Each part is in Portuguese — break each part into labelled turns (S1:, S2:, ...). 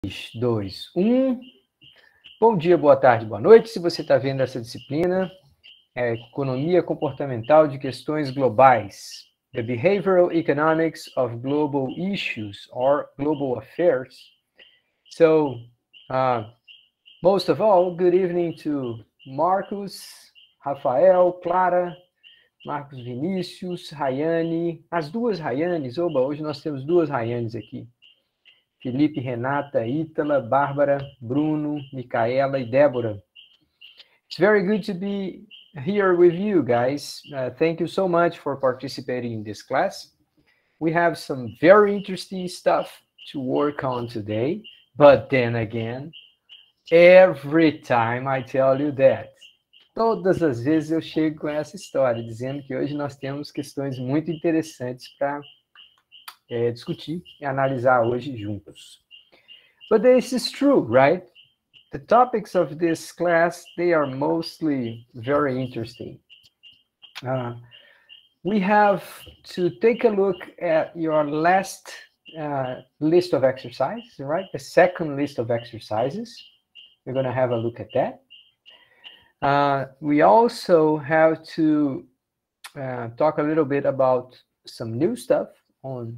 S1: 2, 1. Bom dia, boa tarde, boa noite. Se você está vendo essa disciplina, é Economia Comportamental de Questões Globais. The Behavioral Economics of Global Issues or Global Affairs. So, most of all, good evening to Marcos, Rafael, Clara, Marcos Vinícius, Rayane, as duas Rayanes. Oba, hoje nós temos duas Rayanes aqui. Felipe, Renata, Ítala, Bárbara, Bruno, Micaela e Débora. It's very good to be here with you guys. Thank you so much for participating in this class. We have some very interesting stuff to work on today, but then again, every time I tell you that. Todas as vezes eu chego com essa história, dizendo que hoje nós temos questões muito interessantes para discutir e analisar hoje juntos. But this is true, right? The topics of this class, they are mostly very interesting. We have to take a look at your last list of exercises, right? The second list of exercises. We're going to have a look at that. We also have to talk a little bit about some new stuff on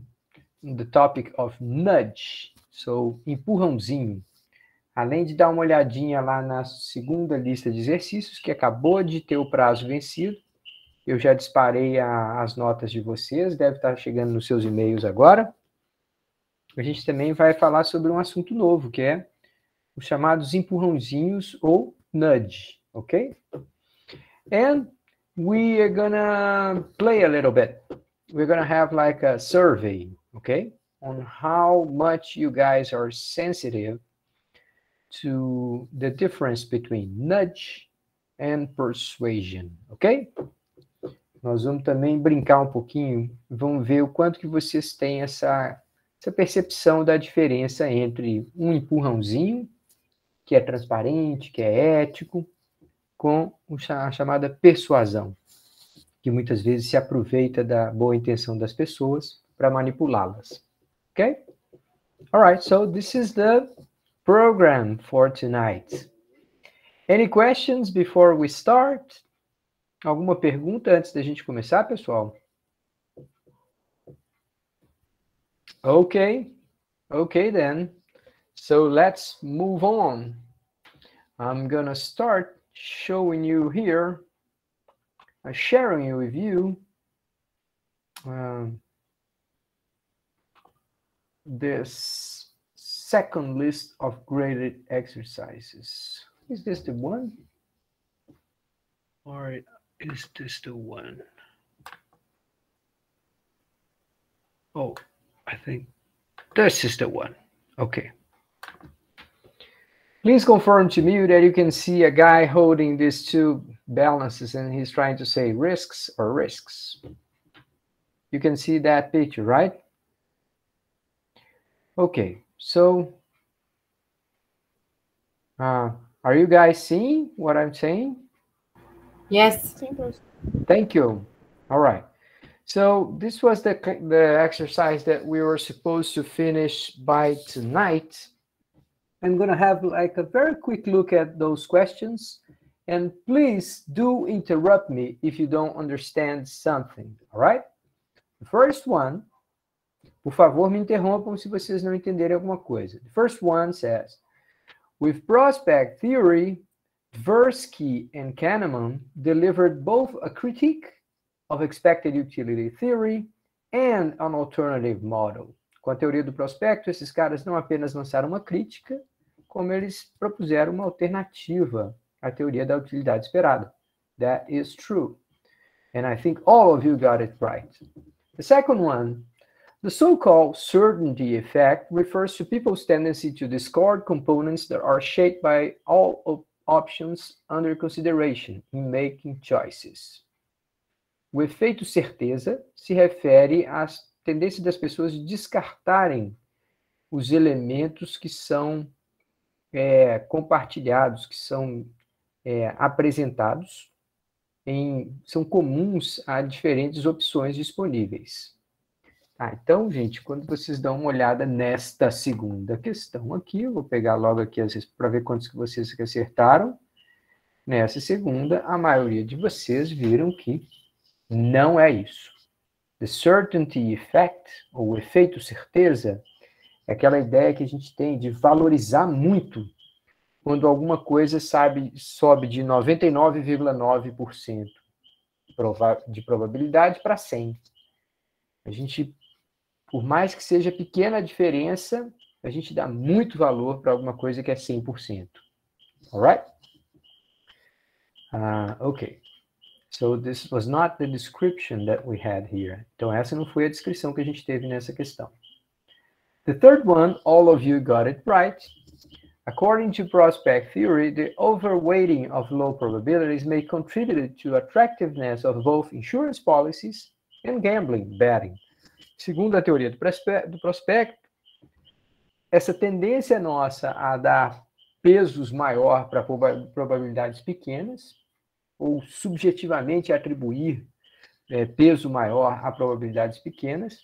S1: the topic of nudge. So, empurrãozinho. Além de dar uma olhadinha lá na segunda lista de exercícios, que acabou de ter o prazo vencido, eu já disparei as notas de vocês, deve estar chegando nos seus e-mails agora. A gente também vai falar sobre um assunto novo, que é os chamados empurrãozinhos ou nudge, ok? And we are gonna play a little bit. We're gonna have like a survey, okay? On how much you guys are sensitive to the difference between nudge and persuasion, ok? Nós vamos também brincar um pouquinho, vamos ver o quanto que vocês têm essa percepção da diferença entre um empurrãozinho, que é transparente, que é ético, com a chamada persuasão, que muitas vezes se aproveita da boa intenção das pessoas para manipulá-las. Ok? All right, so this is the program for tonight. Any questions before we start? Alguma pergunta antes da gente começar, pessoal? Okay then. So let's move on. I'm gonna start showing you here, sharing with you this second list of graded exercises. Is this the one? Or is this the one? Oh, I think this is the one. Okay. Please confirm to me that you can see a guy holding these two balances and he's trying to say risks or risks. You can see that picture, right? Okay, so are you guys seeing what I'm saying?
S2: Yes.
S1: Thank you. All right. So this was the exercise that we were supposed to finish by tonight. I'm going to have like a very quick look at those questions. And please do interrupt me if you don't understand something. All right? The first one, por favor, me interrompam se vocês não entenderem alguma coisa. The first one says, with prospect theory, Tversky and Kahneman delivered both a critique of expected utility theory and an alternative model. Com a teoria do prospecto, esses caras não apenas lançaram uma crítica, como eles propuseram uma alternativa à teoria da utilidade esperada. That is true. And I think all of you got it right. The second one, the so-called certainty effect refers to people's tendency to discard components that are shaped by all options under consideration in making choices. O efeito certeza se refere à tendência das pessoas de descartarem os elementos que são compartilhados, que são apresentados, são comuns a diferentes opções disponíveis. Então, gente, quando vocês dão uma olhada nesta segunda questão aqui, eu vou pegar logo aqui para ver quantos que vocês acertaram. Nessa segunda, a maioria de vocês viram que não é isso. The certainty effect, ou efeito certeza, é aquela ideia que a gente tem de valorizar muito quando alguma coisa sobe de 99,9% de probabilidade para 100%. A gente, por mais que seja pequena a diferença, a gente dá muito valor para alguma coisa que é 100%. Alright? Okay. So this was not the description that we had here. Então essa não foi a descrição que a gente teve nessa questão. The third one, all of you got it right. According to prospect theory, the overweighting of low probabilities may contribute to attractiveness of both insurance policies and gambling betting. Segundo a teoria do prospecto, essa tendência nossa a dar pesos maior para probabilidades pequenas, ou subjetivamente atribuir peso maior a probabilidades pequenas,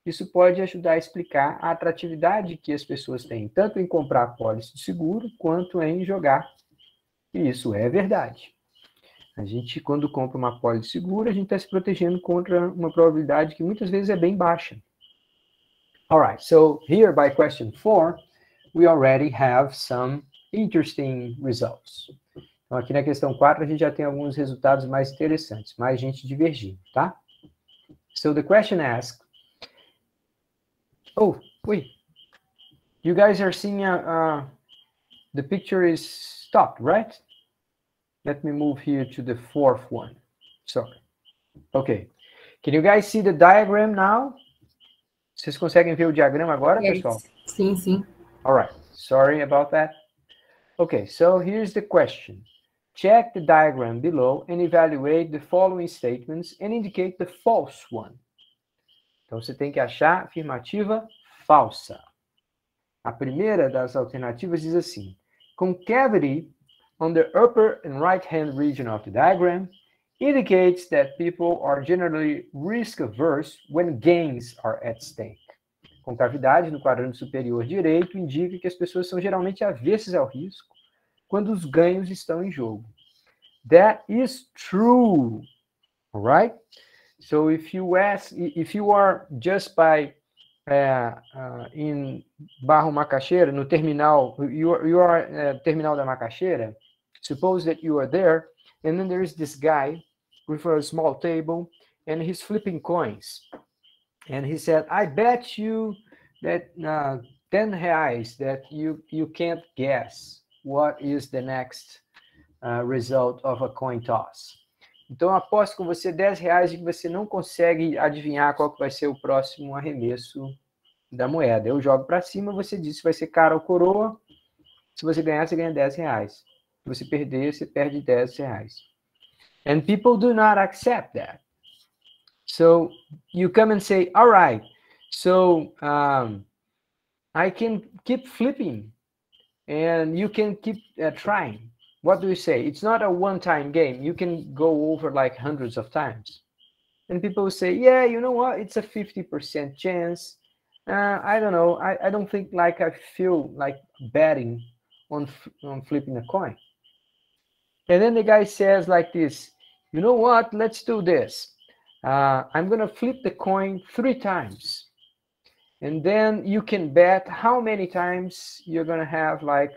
S1: isso pode ajudar a explicar a atratividade que as pessoas têm, tanto em comprar apólice de seguro, quanto em jogar. E isso é verdade. A gente, quando compra uma apólice de seguro, a gente está se protegendo contra uma probabilidade que muitas vezes é bem baixa. All right, so here by question 4, we already have some interesting results. Então, aqui na questão 4, a gente já tem alguns resultados mais interessantes, mais gente divergindo, tá? So the question asks, oh, wait, you guys are seeing the picture is stopped, right? Let me move here to the fourth one. Sorry. Okay. Can you guys see the diagram now? Vocês conseguem ver o diagrama agora, pessoal?
S2: Sim, sim.
S1: All right. Sorry about that. Okay, so here's the question. Check the diagram below and evaluate the following statements and indicate the false one. Então, você tem que achar a afirmativa falsa. A primeira das alternativas diz assim: concavity on the upper and right-hand region of the diagram indicates that people are generally risk-averse when gains are at stake. Concavidade no quadrante superior direito indica que as pessoas são geralmente avessas ao risco quando os ganhos estão em jogo. That is true, all right? So if you are just by in Barro Macaxeira, no terminal, you are terminal da Macaxeira, suppose that you are there, and then there is this guy with a small table, and he's flipping coins. And he said, I bet you that 10 reais that you can't guess what is the next result of a coin toss. Então, eu aposto com você 10 reais de que você não consegue adivinhar qual que vai ser o próximo arremesso da moeda. Eu jogo para cima, você diz se vai ser cara ou coroa. Se você ganhar, você ganha 10 reais. Se você perder, você perde 10 reais. And people do not accept that. So, you come and say, all right, so I can keep flipping and you can keep trying. What do you say? It's not a one-time game. You can go over like hundreds of times. And people say, yeah, you know what? It's a 50% chance. I don't know. I don't think like I feel like betting on flipping a coin. And then the guy says like this, you know what? Let's do this. I'm going to flip the coin 3 times. And then you can bet how many times you're going to have like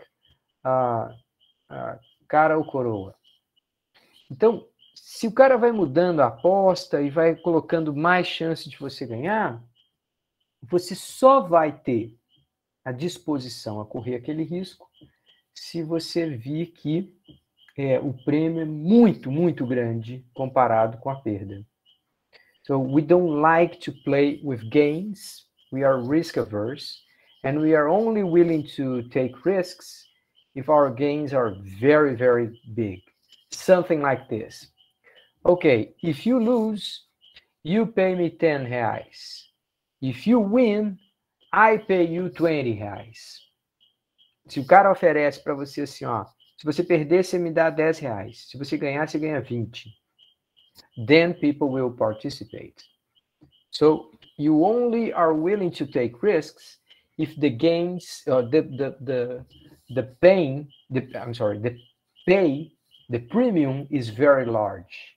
S1: cara ou coroa. Então, se o cara vai mudando a aposta e vai colocando mais chance de você ganhar, você só vai ter a disposição a correr aquele risco se você vir que o prêmio é muito, muito grande comparado com a perda. So, we don't like to play with gains. We are risk averse. And we are only willing to take risks if our gains are very, very big. Something like this. Okay, if you lose, you pay me 10 reais. If you win, I pay you 20 reais. Se o cara oferece para você assim, ó, se você perder, você me dá 10 reais. Se você ganhar, você ganha 20. Then people will participate. So you only are willing to take risks if the gains or the premium is very large.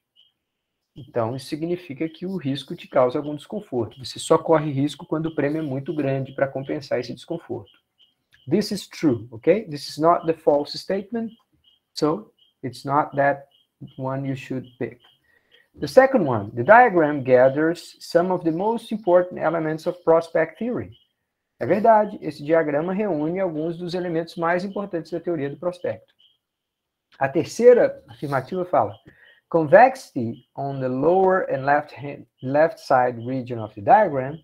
S1: Então, isso significa que o risco te causa algum desconforto. Você só corre risco quando o prêmio é muito grande para compensar esse desconforto. This is true, okay? This is not the false statement, so it's not that one you should pick. The second one, the diagram gathers some of the most important elements of prospect theory. É verdade, esse diagrama reúne alguns dos elementos mais importantes da teoria do prospecto. A terceira afirmativa fala: convexity on the lower and left side region of the diagram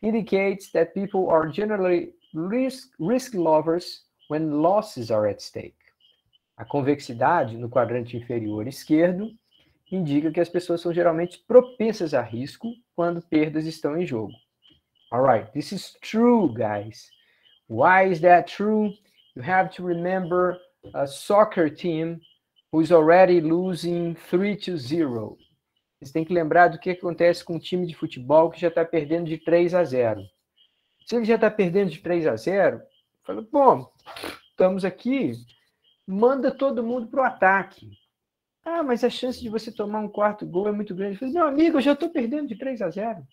S1: indicates that people are generally risk lovers when losses are at stake. A convexidade no quadrante inferior esquerdo indica que as pessoas são geralmente propensas a risco quando perdas estão em jogo. All right, this is true, guys. Why is that true? You have to remember a soccer team who is already losing 3-0. Você tem que lembrar do que acontece com um time de futebol que já está perdendo de 3-0. Se ele já está perdendo de 3-0, fala, bom, estamos aqui, manda todo mundo para o ataque. Ah, mas a chance de você tomar um quarto gol é muito grande. Eu falei, meu amigo, eu já estou perdendo de 3-0.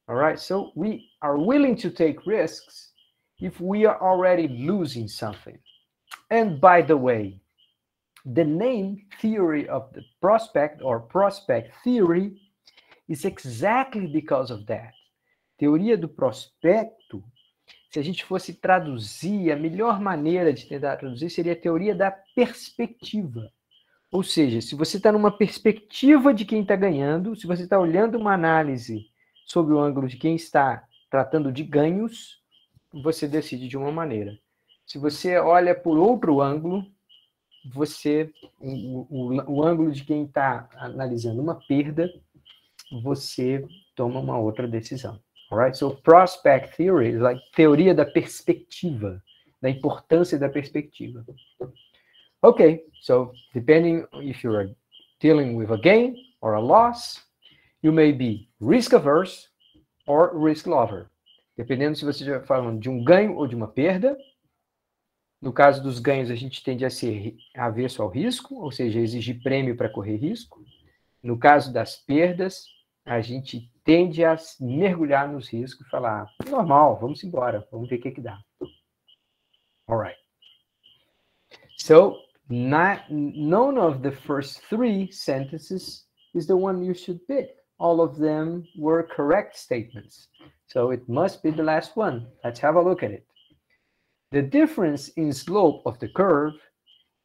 S1: All right, so we are willing to take risks if we are already losing something. And by the way, the name theory of the prospect or prospect theory is exactly because of that. Teoria do prospecto, se a gente fosse traduzir, a melhor maneira de tentar traduzir seria a teoria da perspectiva. Ou seja, se você está numa perspectiva de quem está ganhando, se você está olhando uma análise sob o ângulo de quem está tratando de ganhos, você decide de uma maneira. Se você olha por outro ângulo, o ângulo de quem está analisando uma perda, você toma uma outra decisão. Alright? So prospect theory is like teoria da perspectiva, da importância da perspectiva. Okay, so depending if you're dealing with a gain or a loss, you may be risk averse or risk lover. Dependendo se você estiver falando de um ganho ou de uma perda. No caso dos ganhos, a gente tende a ser avesso ao risco, ou seja, exigir prêmio para correr risco. No caso das perdas, a gente tende a mergulhar nos riscos e falar, normal, vamos embora, vamos ver o que dá. All right. So, none of the first three sentences is the one you should pick. All of them were correct statements. So, it must be the last one. Let's have a look at it. The difference in slope of the curve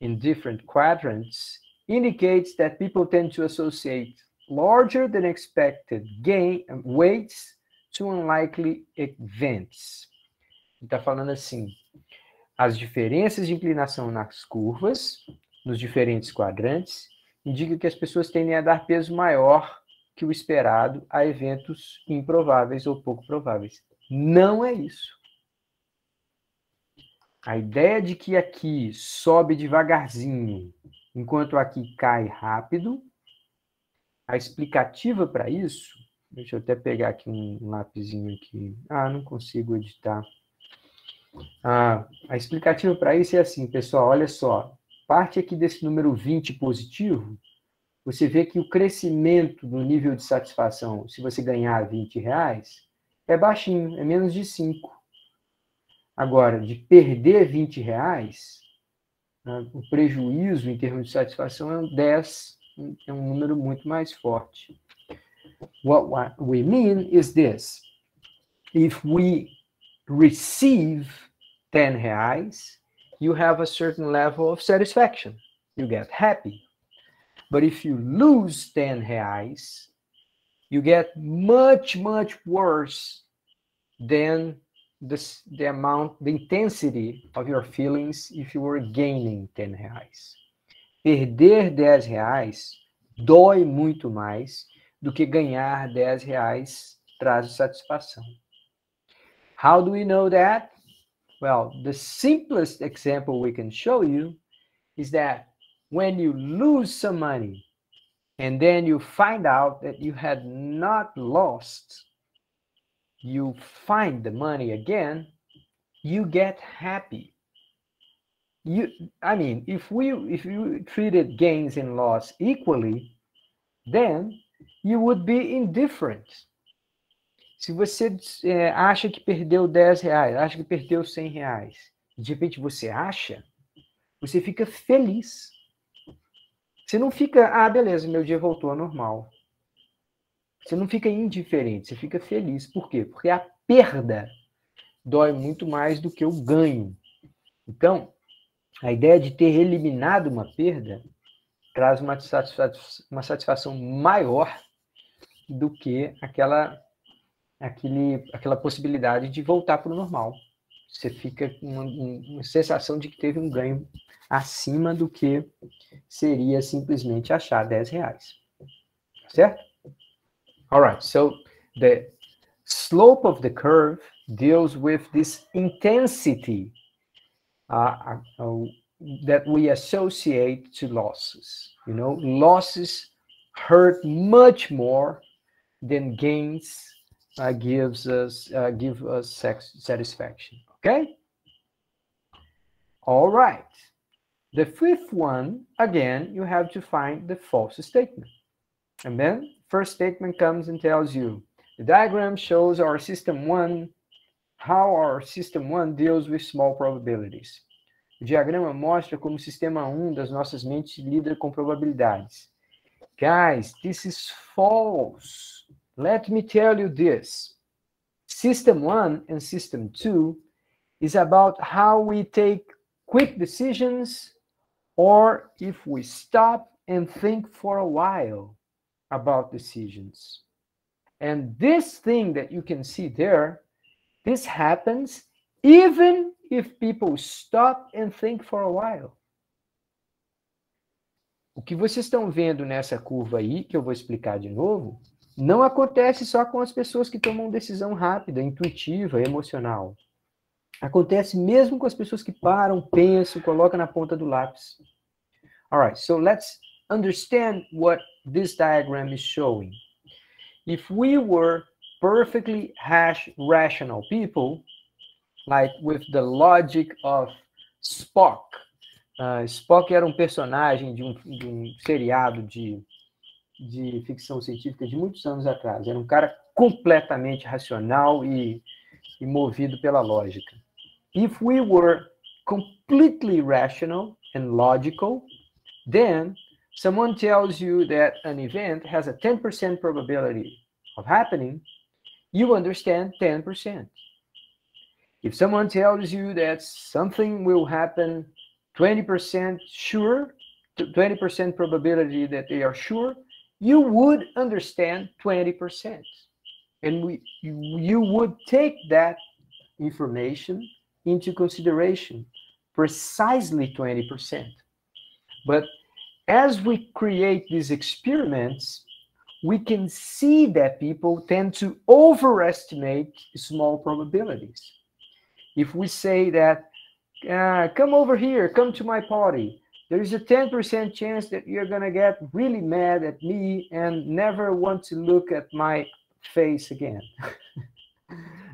S1: in different quadrants indicates that people tend to associate larger than expected gain weights to unlikely events. Está falando assim, as diferenças de inclinação nas curvas, nos diferentes quadrantes, indica que as pessoas tendem a dar peso maior que o esperado a eventos improváveis ou pouco prováveis. Não é isso. A ideia de que aqui sobe devagarzinho, enquanto aqui cai rápido, a explicativa para isso, deixa eu até pegar aqui um lapisinho aqui. Não consigo editar. A explicativa para isso é assim, pessoal, olha só. Parte aqui desse número 20 positivo, você vê que o crescimento do nível de satisfação, se você ganhar R$20, é baixinho, é menos de 5. Agora, de perder R$20, o prejuízo em termos de satisfação é 10, é um número muito mais forte. What we mean is this. If we receive R$10, you have a certain level of satisfaction. You get happy. But if you lose R$10, you get much, much worse than the amount, the intensity of your feelings if you were gaining R$10. Perder R$10 dói muito mais do que ganhar R$10 traz satisfação. How do we know that? Well, the simplest example we can show you is that when you lose some money, and then you find out that you had not lost, you find the money again, you get happy. I mean, if you treated gains and loss equally, then you would be indifferent. Se você acha que perdeu 10 reais, acha que perdeu 100 reais, de repente você fica feliz. Você não fica, beleza, meu dia voltou ao normal. Você não fica indiferente, você fica feliz. Por quê? Porque a perda dói muito mais do que o ganho. Então, a ideia de ter eliminado uma perda traz uma satisfação maior do que aquela possibilidade de voltar para o normal. Você fica com uma sensação de que teve um ganho acima do que seria simplesmente achar 10 reais. Certo? All right, so the slope of the curve deals with this intensity that we associate to losses. You know, losses hurt much more than gains give us satisfaction. Okay? All right. The fifth one, again, you have to find the false statement. And then first statement comes and tells you the diagram shows our system 1, how our system 1 deals with small probabilities. O diagrama mostra como o sistema 1 das nossas mentes lida com probabilidades. Guys, this is false. Let me tell you this. System 1 and System 2 is about how we take quick decisions or if we stop and think for a while about decisions. And this thing that you can see there, this happens even if people stop and think for a while. O que vocês estão vendo nessa curva aí, que eu vou explicar de novo, não acontece só com as pessoas que tomam decisão rápida, intuitiva, emocional. Acontece mesmo com as pessoas que param, pensam, colocam na ponta do lápis. All right, so let's understand what this diagram is showing. If we were perfectly rational people, like with the logic of Spock. Spock era um personagem de um seriado de ficção científica de muitos anos atrás. Era um cara completamente racional e movido pela lógica. If we were completely rational and logical, then someone tells you that an event has a 10% probability of happening, you understand 10%. If someone tells you that something will happen 20% sure, 20% probability that they are sure, you would understand 20%. And you would take that information into consideration, precisely 20%. But as we create these experiments, we can see that people tend to overestimate small probabilities. If we say that, come over here, come to my party, there is a 10% chance that you're going to get really mad at me and never want to look at my face again.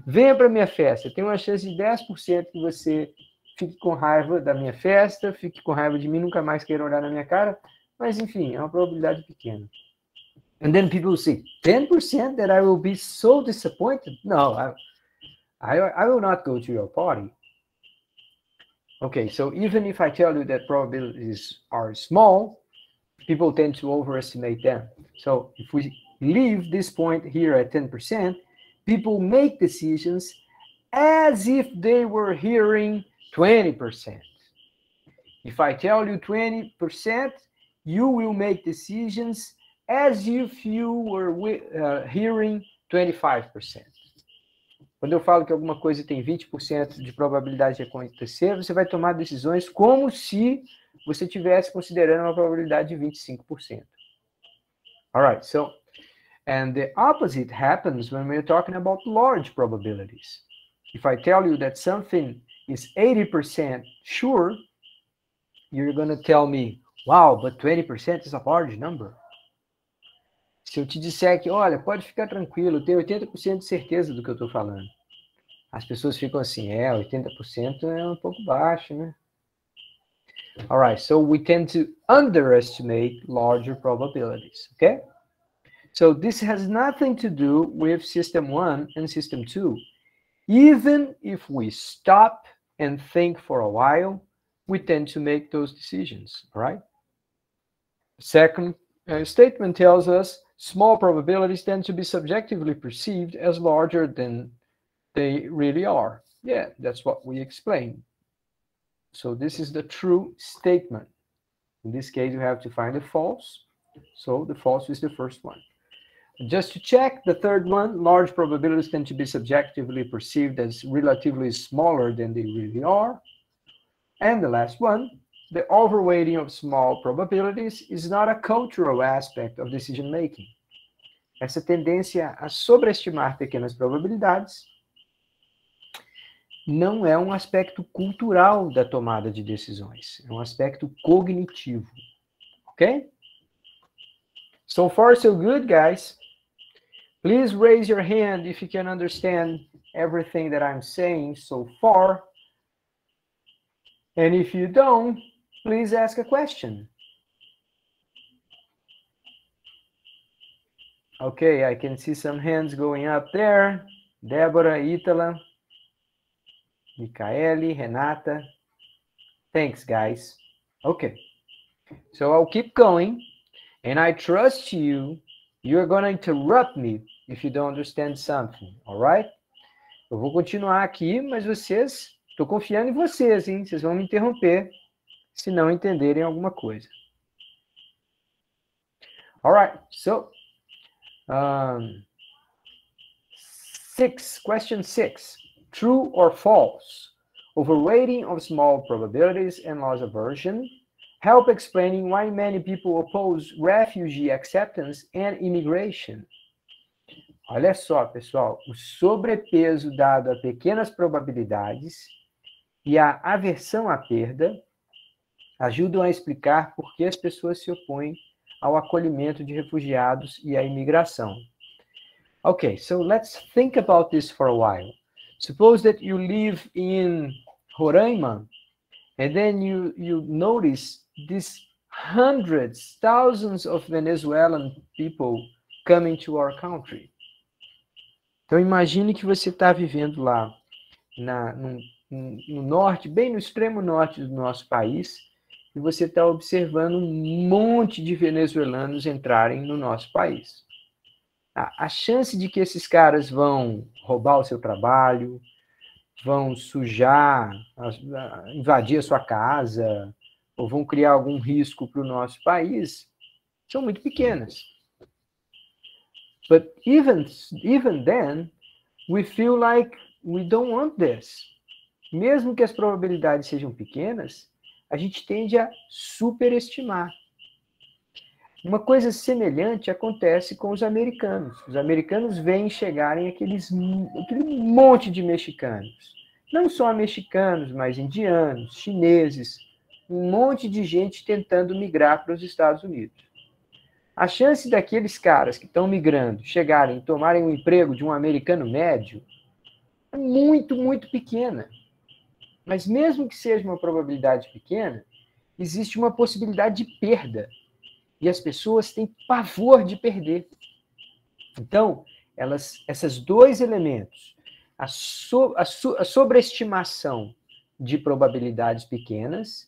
S1: Venha para minha festa. Tem uma chance de 10% que você fique com raiva da minha festa, fique com raiva de mim, nunca mais queira olhar na minha cara. Mas, enfim, é uma probabilidade pequena. And then people say, 10% that I will be so disappointed? No, I will not go to your party. Okay, so even if I tell you that probabilities are small, people tend to overestimate them. So if we leave this point here at 10%, people make decisions as if they were hearing 20%. If I tell you 20%, you will make decisions as if you were hearing 25%. Quando eu falo que alguma coisa tem 20% de probabilidade de acontecer, você vai tomar decisões como se você estivesse considerando uma probabilidade de 25%. All right, so, and the opposite happens when we're talking about large probabilities. If I tell you that something is 80% sure, you're going to tell me, wow, but 20% is a large number. Se eu te disser que, olha, pode ficar tranquilo, eu tenho 80% de certeza do que eu estou falando. As pessoas ficam assim, 80% é um pouco baixo, né? All right, so we tend to underestimate larger probabilities, okay? So this has nothing to do with system 1 and system 2. Even if we stop and think for a while, we tend to make those decisions, all right? Second statement tells us small probabilities tend to be subjectively perceived as larger than they really are. Yeah, that's what we explained. So this is the true statement. In this case, you have to find the false. So the false is the first one. Just to check, the third one, large probabilities tend to be subjectively perceived as relatively smaller than they really are. And the last one, the overweighting of small probabilities is not a cultural aspect of decision making. Essa tendência a sobreestimar pequenas probabilidades não é um aspecto cultural da tomada de decisões, é um aspecto cognitivo. Ok? So far, so good, guys. Please raise your hand if you can understand everything that I'm saying so far. And if you don't, please ask a question. Okay, I can see some hands going up there. Débora, Ítala, Micaele, Renata. Thanks, guys. Okay, so I'll keep going. And I trust you, you're going to interrupt me if you don't understand something, all right? Eu vou continuar aqui, mas vocês, estou confiando em vocês, hein? Vocês vão me interromper se não entenderem alguma coisa. All right, so, question 6. True or false? Overrating of small probabilities and loss aversion help explaining why many people oppose refugee acceptance and immigration. Olha só, pessoal, o sobrepeso dado a pequenas probabilidades e a aversão à perda ajudam a explicar por que as pessoas se opõem ao acolhimento de refugiados e à imigração. Okay, so let's think about this for a while. Suppose that you live in Roraima, and then you notice these hundreds, thousands of Venezuelan people coming to our country. Então, imagine que você está vivendo lá no norte, bem no extremo norte do nosso país, e você está observando um monte de venezuelanos entrarem no nosso país. A chance de que esses caras vão roubar o seu trabalho, vão sujar, invadir a sua casa, ou vão criar algum risco para o nosso país, são muito pequenas. But even then, we feel like we don't want this. Mesmo que as probabilidades sejam pequenas, a gente tende a superestimar. Uma coisa semelhante acontece com os americanos. Os americanos veem chegarem aquele monte de mexicanos. Não só mexicanos, mas indianos, chineses, um monte de gente tentando migrar para os Estados Unidos. A chance daqueles caras que estão migrando chegarem e tomarem o emprego de um americano médio é muito, muito pequena. Mas mesmo que seja uma probabilidade pequena, existe uma possibilidade de perda. E as pessoas têm pavor de perder. Então, esses dois elementos, a sobreestimação de probabilidades pequenas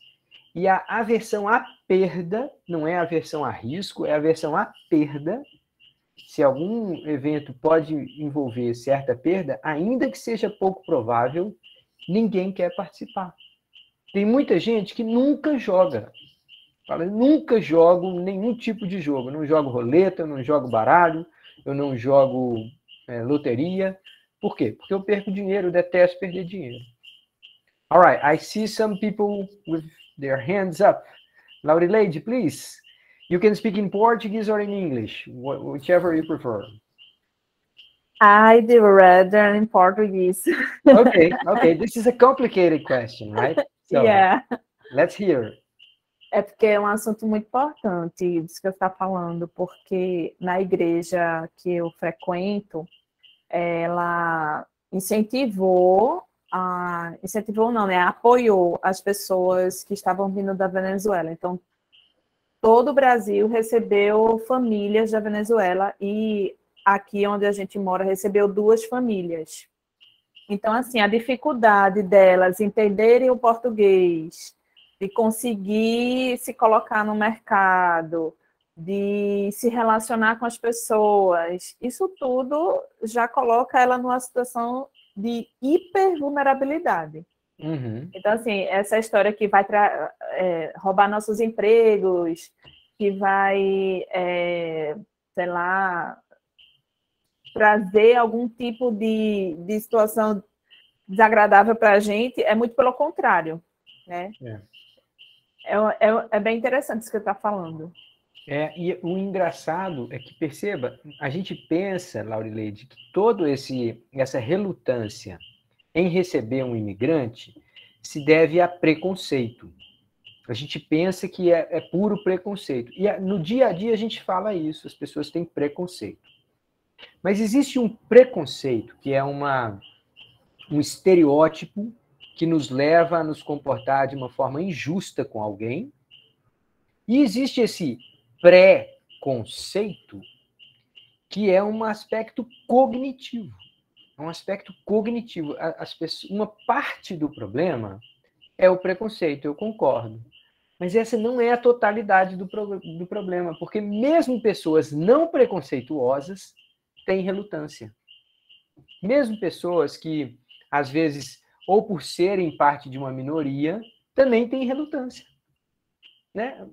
S1: e a aversão à perda, não é aversão a risco, é aversão à perda. Se algum evento pode envolver certa perda, ainda que seja pouco provável, ninguém quer participar. Tem muita gente que nunca joga. Fala, nunca jogo nenhum tipo de jogo. Eu não jogo roleta, eu não jogo baralho, eu não jogo loteria. Por quê? Porque eu perco dinheiro, eu detesto perder dinheiro. All right, I see some people with their hands up. Laurileide, please. You can speak in Portuguese or in English, whichever you prefer.
S2: I'd rather in Portuguese.
S1: Okay. This is a complicated question, right? So,
S2: yeah.
S1: Let's hear.
S2: É porque é um assunto muito importante, disso que eu está falando, porque na igreja que eu frequento, ela incentivou não, né? Apoiou as pessoas que estavam vindo da Venezuela. Então, todo o Brasil recebeu famílias da Venezuela e aqui onde a gente mora recebeu 2 famílias. Então, assim, a dificuldade delas entenderem o português, de conseguir se colocar no mercado, de se relacionar com as pessoas, isso tudo já coloca ela numa situação de hipervulnerabilidade.
S1: Uhum.
S2: Então, assim, essa história que vai roubar nossos empregos, que vai, sei lá, trazer algum tipo de situação desagradável para a gente, é muito pelo contrário, né? É bem interessante isso que você está falando.
S1: E o engraçado é que, perceba, a gente pensa, Laurileide, que toda essa relutância em receber um imigrante se deve a preconceito. A gente pensa que é puro preconceito. E no dia a dia a gente fala isso, as pessoas têm preconceito. Mas existe um preconceito que é um estereótipo que nos leva a nos comportar de uma forma injusta com alguém. E existe esse preconceito que é um aspecto cognitivo. É um aspecto cognitivo. Uma parte do problema é o preconceito, eu concordo. Mas essa não é a totalidade do problema, porque mesmo pessoas não preconceituosas têm relutância. Mesmo pessoas que, às vezes, ou por serem parte de uma minoria, também têm relutância. Né?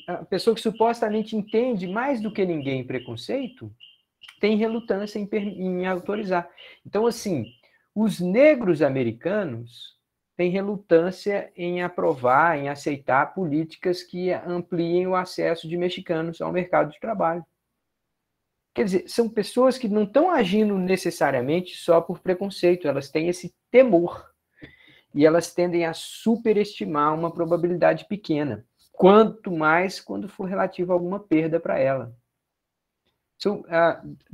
S1: A pessoa que supostamente entende mais do que ninguém preconceito tem relutância em autorizar. Então, assim, os negros americanos têm relutância em aprovar, em aceitar políticas que ampliem o acesso de mexicanos ao mercado de trabalho. Quer dizer, são pessoas que não estão agindo necessariamente só por preconceito, elas têm esse temor. E elas tendem a superestimar uma probabilidade pequena, quanto mais quando for relativo a alguma perda para ela. So,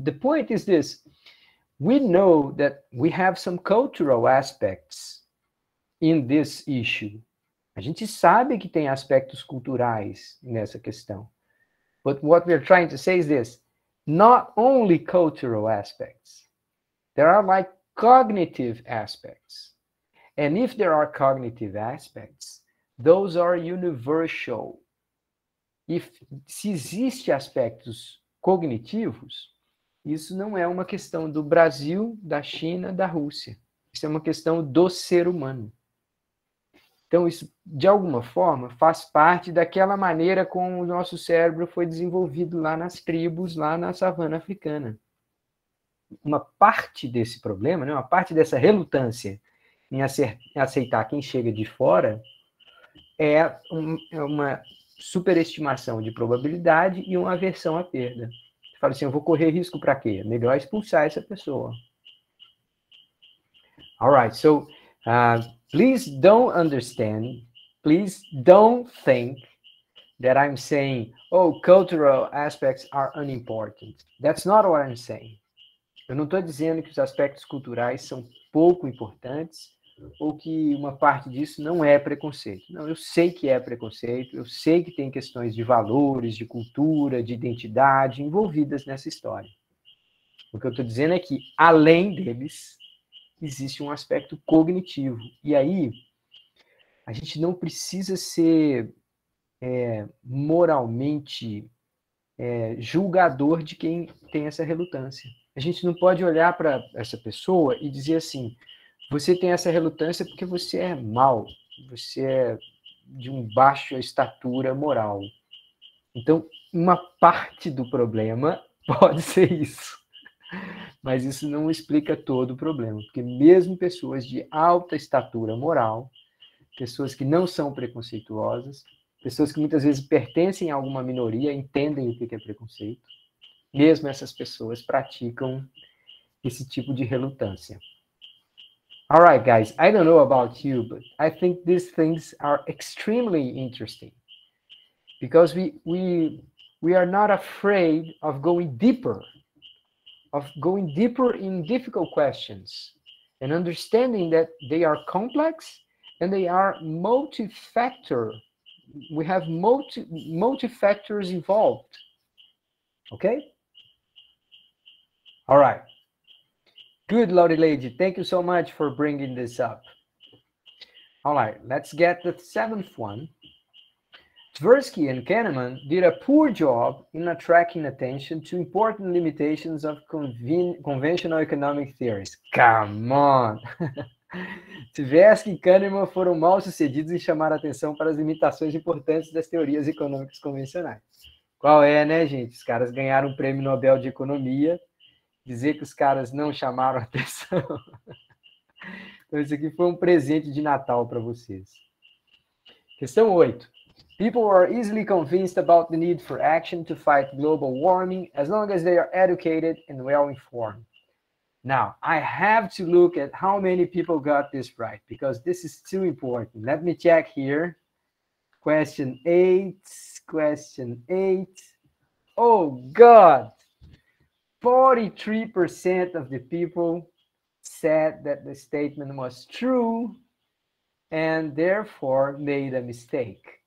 S1: the point is this. We know that we have some cultural aspects in this issue. A gente sabe que tem aspectos culturais nessa questão. But what we're trying to say is this. Not only cultural aspects. There are like cognitive aspects. And if there are cognitive aspects, those are universal. Se existem aspectos cognitivos, isso não é uma questão do Brasil, da China, da Rússia. Isso é uma questão do ser humano. Então, isso, de alguma forma, faz parte daquela maneira como o nosso cérebro foi desenvolvido lá nas tribos, lá na savana africana. Uma parte desse problema, né, uma parte dessa relutância em aceitar quem chega de fora é uma superestimação de probabilidade e uma aversão à perda. Você fala assim, eu vou correr risco para quê? Melhor expulsar essa pessoa. All right, so please don't think that I'm saying, oh, cultural aspects are unimportant. That's not what I'm saying. Eu não estou dizendo que os aspectos culturais são pouco importantes ou que uma parte disso não é preconceito. Não, eu sei que é preconceito, eu sei que tem questões de valores, de cultura, de identidade envolvidas nessa história. O que eu estou dizendo é que, além deles, existe um aspecto cognitivo. E aí, a gente não precisa ser moralmente julgador de quem tem essa relutância. A gente não pode olhar para essa pessoa e dizer assim, você tem essa relutância porque você é mau, você é de uma baixa estatura moral. Então, uma parte do problema pode ser isso. Mas isso não explica todo o problema, porque mesmo pessoas de alta estatura moral, pessoas que não são preconceituosas, pessoas que muitas vezes pertencem a alguma minoria, entendem o que é preconceito, mesmo essas pessoas praticam esse tipo de relutância. All right, guys, I don't know about you, but I think these things are extremely interesting. because we are not afraid of going deeper in difficult questions and understanding that they are complex and they are multi-factor. We have multi-factors involved. Okay? All right. Good, Lottie Lady. Thank you so much for bringing this up. All right, let's get the 7th one. Tversky and Kahneman did a poor job in attracting attention to important limitations of conventional economic theories. Come on! Tversky e Kahneman foram mal sucedidos em chamar a atenção para as limitações importantes das teorias econômicas convencionais. Qual é, né, gente? Os caras ganharam o Prêmio Nobel de Economia. Dizer que os caras não chamaram atenção. Então, isso aqui foi um presente de Natal para vocês. Questão 8. People are easily convinced about the need for action to fight global warming as long as they are educated and well-informed. Now, I have to look at how many people got this right, because this is too important. Let me check here. Question 8. Oh, God! 43% of the people said that the statement was true and therefore made a mistake.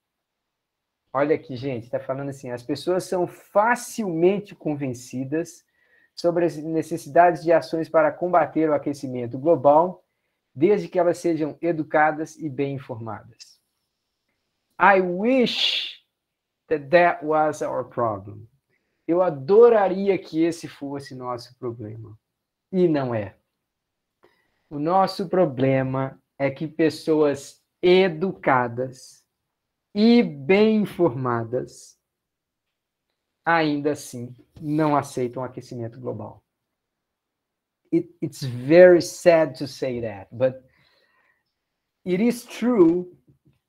S1: Olha aqui, gente, está falando assim, as pessoas são facilmente convencidas sobre as necessidades de ações para combater o aquecimento global, desde que elas sejam educadas e bem informadas. I wish that was our problem. Eu adoraria que esse fosse nosso problema. E não é. O nosso problema é que pessoas educadas e bem informadas ainda assim não aceitam o aquecimento global. It's very sad to say that, but it is true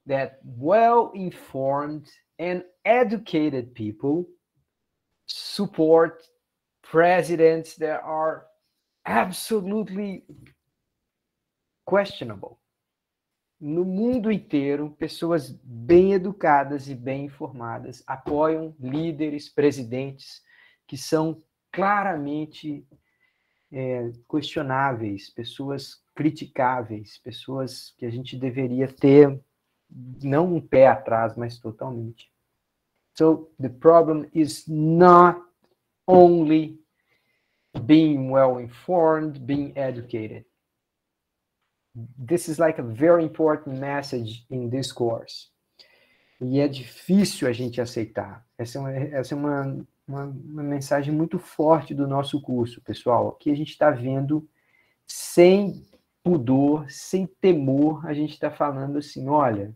S1: that well-informed and educated people support presidents that are absolutely questionable. No mundo inteiro, pessoas bem educadas e bem informadas apoiam líderes, presidentes que são claramente questionáveis, pessoas criticáveis, pessoas que a gente deveria ter não um pé atrás, mas totalmente. So the problem is not only being well-informed, being educated. This is like a very important message in this course. E é difícil a gente aceitar. Essa é uma mensagem muito forte do nosso curso, pessoal. Aqui a gente está vendo sem pudor, sem temor, a gente está falando assim, olha,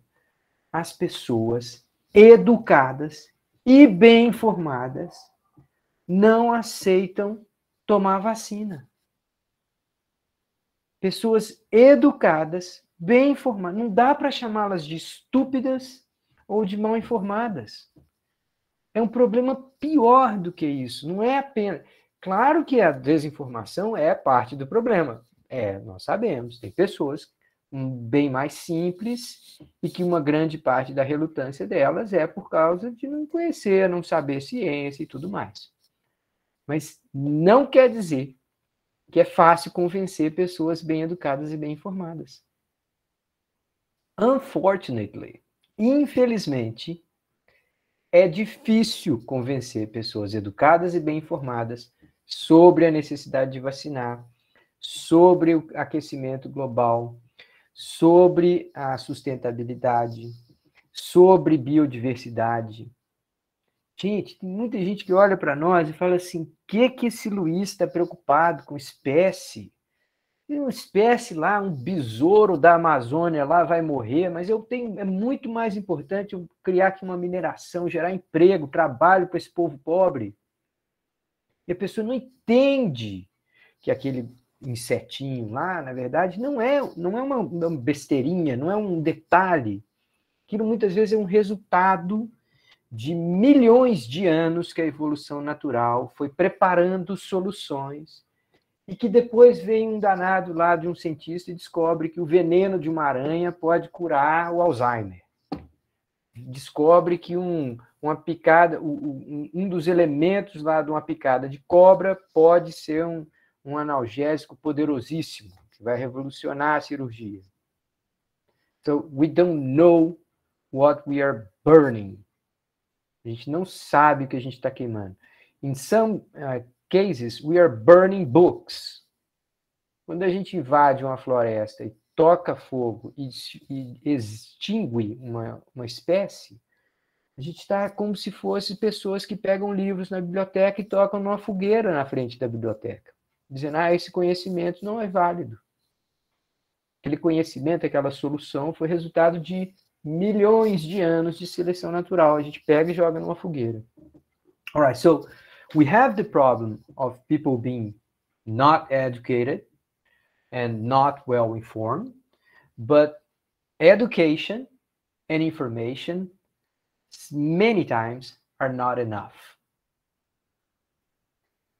S1: as pessoas educadas e bem informadas não aceitam tomar vacina. Pessoas educadas, bem informadas. Não dá para chamá-las de estúpidas ou de mal informadas. É um problema pior do que isso. Não é apenas... Claro que a desinformação é parte do problema. Nós sabemos. Tem pessoas bem mais simples e que uma grande parte da relutância delas é por causa de não conhecer, não saber ciência e tudo mais. Mas não quer dizer que é fácil convencer pessoas bem educadas e bem informadas. Unfortunately, infelizmente, é difícil convencer pessoas educadas e bem informadas sobre a necessidade de vacinar, sobre o aquecimento global, sobre a sustentabilidade, sobre biodiversidade. Gente, tem muita gente que olha para nós e fala assim, o que esse Luiz está preocupado com espécie? Tem uma espécie lá, um besouro da Amazônia lá vai morrer, mas é muito mais importante eu criar aqui uma mineração, gerar emprego, trabalho para esse povo pobre. E a pessoa não entende que aquele insetinho lá, na verdade, não é uma besteirinha, não é um detalhe. Aquilo muitas vezes é um resultado de milhões de anos que a evolução natural foi preparando soluções e que depois vem um danado lá de um cientista e descobre que o veneno de uma aranha pode curar o Alzheimer. descobre que uma picada, um dos elementos lá de uma picada de cobra pode ser um analgésico poderosíssimo, que vai revolucionar a cirurgia. So, we don't know what we are burning. A gente não sabe o que a gente está queimando. In some cases, we are burning books. Quando a gente invade uma floresta e toca fogo e extingue uma espécie, a gente está como se fosse pessoas que pegam livros na biblioteca e tocam numa fogueira na frente da biblioteca, dizendo, esse conhecimento não é válido. Aquele conhecimento, aquela solução foi resultado de milhões de anos de seleção natural. A gente pega e joga numa fogueira. All right, so we have the problem of people being not educated and not well informed, but education and information many times are not enough.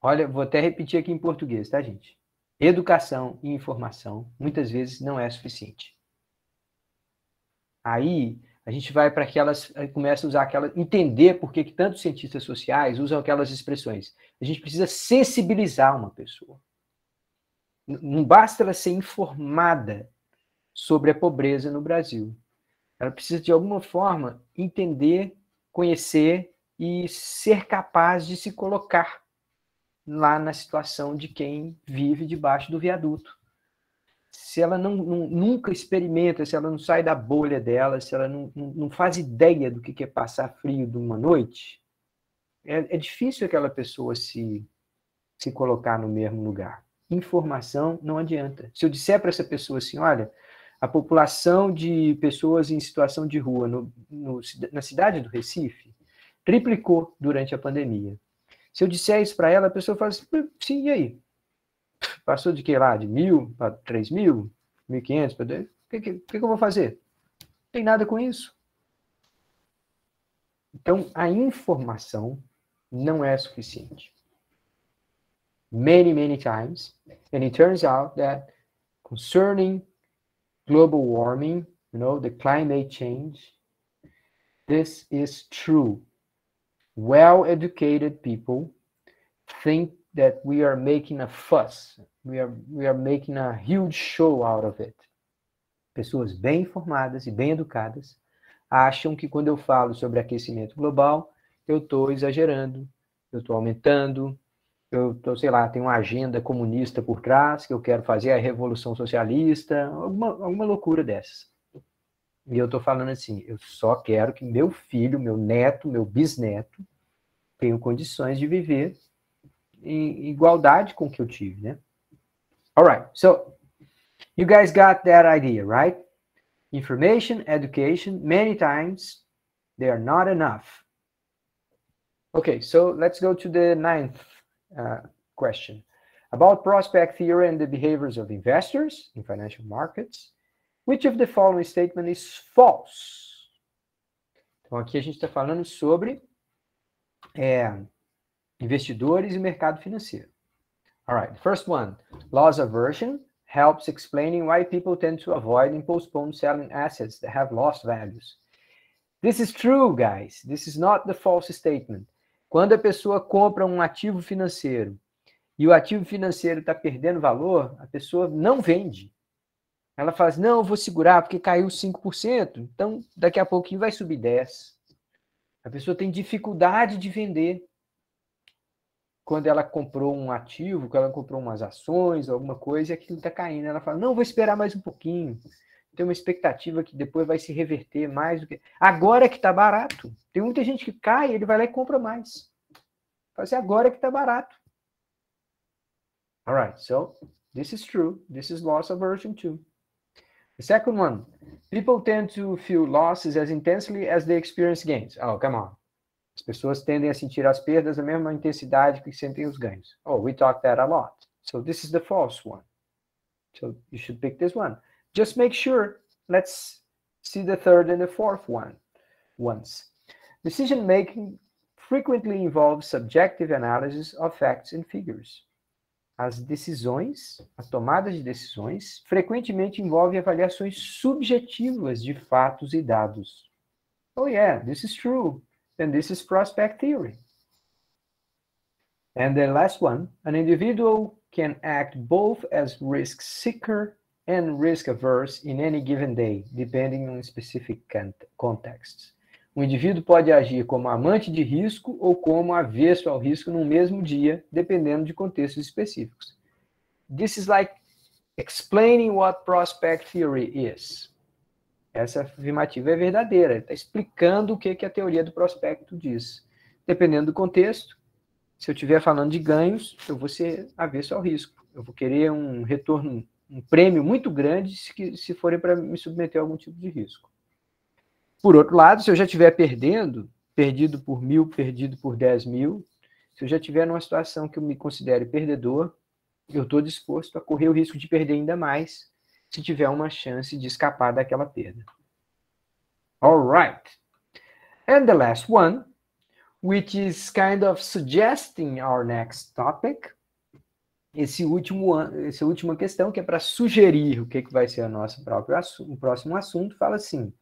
S1: Olha, vou até repetir aqui em português, tá, gente? Educação e informação muitas vezes não é suficiente. Aí a gente vai para aquelas, começa a usar aquelas, entender por que tantos cientistas sociais usam aquelas expressões. A gente precisa sensibilizar uma pessoa. Não basta ela ser informada sobre a pobreza no Brasil. Ela precisa, de alguma forma, entender, conhecer e ser capaz de se colocar lá na situação de quem vive debaixo do viaduto. Se ela nunca experimenta, se ela não sai da bolha dela, se ela não faz ideia do que é passar frio de uma noite, é difícil aquela pessoa se colocar no mesmo lugar. Informação não adianta. Se eu disser para essa pessoa assim, olha, a população de pessoas em situação de rua na cidade do Recife triplicou durante a pandemia. Se eu disser isso para ela, a pessoa fala assim, sim, e aí? Passou de que lá? De 1.000 para 3.000? 1.500 para 2.000? O que eu vou fazer? Não tem nada com isso. Então, a informação não é suficiente. Many, many times. And it turns out that concerning global warming, the climate change, this is true. Well-educated people think that we are making a fuss. We are making a huge show out of it. Pessoas bem informadas e bem educadas acham que quando eu falo sobre aquecimento global, eu estou exagerando, eu estou aumentando, eu estou, sei lá, tem uma agenda comunista por trás, que eu quero fazer a revolução socialista, alguma loucura dessas. E eu estou falando assim, eu só quero que meu filho, meu neto, meu bisneto tenham condições de viver em igualdade com o que eu tive, né? All right, so you guys got that idea, right? Information, education, many times they are not enough. Okay, so let's go to the ninth question. About prospect theory and the behaviors of investors in financial markets, which of the following statement is false? Então, aqui a gente está falando sobre investidores e mercado financeiro. All right, the first one, loss aversion helps explaining why people tend to avoid and postpone selling assets that have lost values. This is true, guys. This is not the false statement. Quando a pessoa compra um ativo financeiro e o ativo financeiro está perdendo valor, a pessoa não vende. Ela fala assim, não, eu vou segurar porque caiu 5%, então daqui a pouquinho vai subir 10%. A pessoa tem dificuldade de vender. Quando ela comprou um ativo, quando ela comprou umas ações, alguma coisa, e aquilo está caindo. Ela fala, não, vou esperar mais um pouquinho. Tem uma expectativa que depois vai se reverter mais do que... Agora que está barato. Tem muita gente que cai, ele vai lá e compra mais. Fala assim, agora que está barato. All right, so this is true. This is loss aversion too. The second one, people tend to feel losses as intensely as they experience gains. Oh, come on. As pessoas tendem a sentir as perdas na mesma intensidade que sentem os ganhos. Oh, we talk that a lot. So this is the false one. So you should pick this one. Just make sure. Let's see the third and the fourth one once. Decision-making frequently involves subjective analysis of facts and figures. As decisões, as tomadas de decisões, frequentemente envolvem avaliações subjetivas de fatos e dados. Oh yeah, this is true. Then this is prospect theory. And the last one, an individual can act both as risk seeker and risk averse in any given day, depending on specific contexts. O indivíduo pode agir como amante de risco ou como avesso ao risco no mesmo dia, dependendo de contextos específicos. This is like explaining what prospect theory is. Essa afirmativa é verdadeira, ele está explicando o que a teoria do prospecto diz. Dependendo do contexto, se eu estiver falando de ganhos, eu vou ser avesso ao risco. Eu vou querer um retorno, um prêmio muito grande se forem para me submeter a algum tipo de risco. Por outro lado, se eu já estiver perdido por 1.000, perdido por 10.000, se eu já estiver numa situação que eu me considere perdedor, eu estou disposto a correr o risco de perder ainda mais se tiver uma chance de escapar daquela perda. All right. And the last one, which is kind of suggesting our next topic. Essa última questão, que é para sugerir o que vai ser o próximo assunto, fala assim: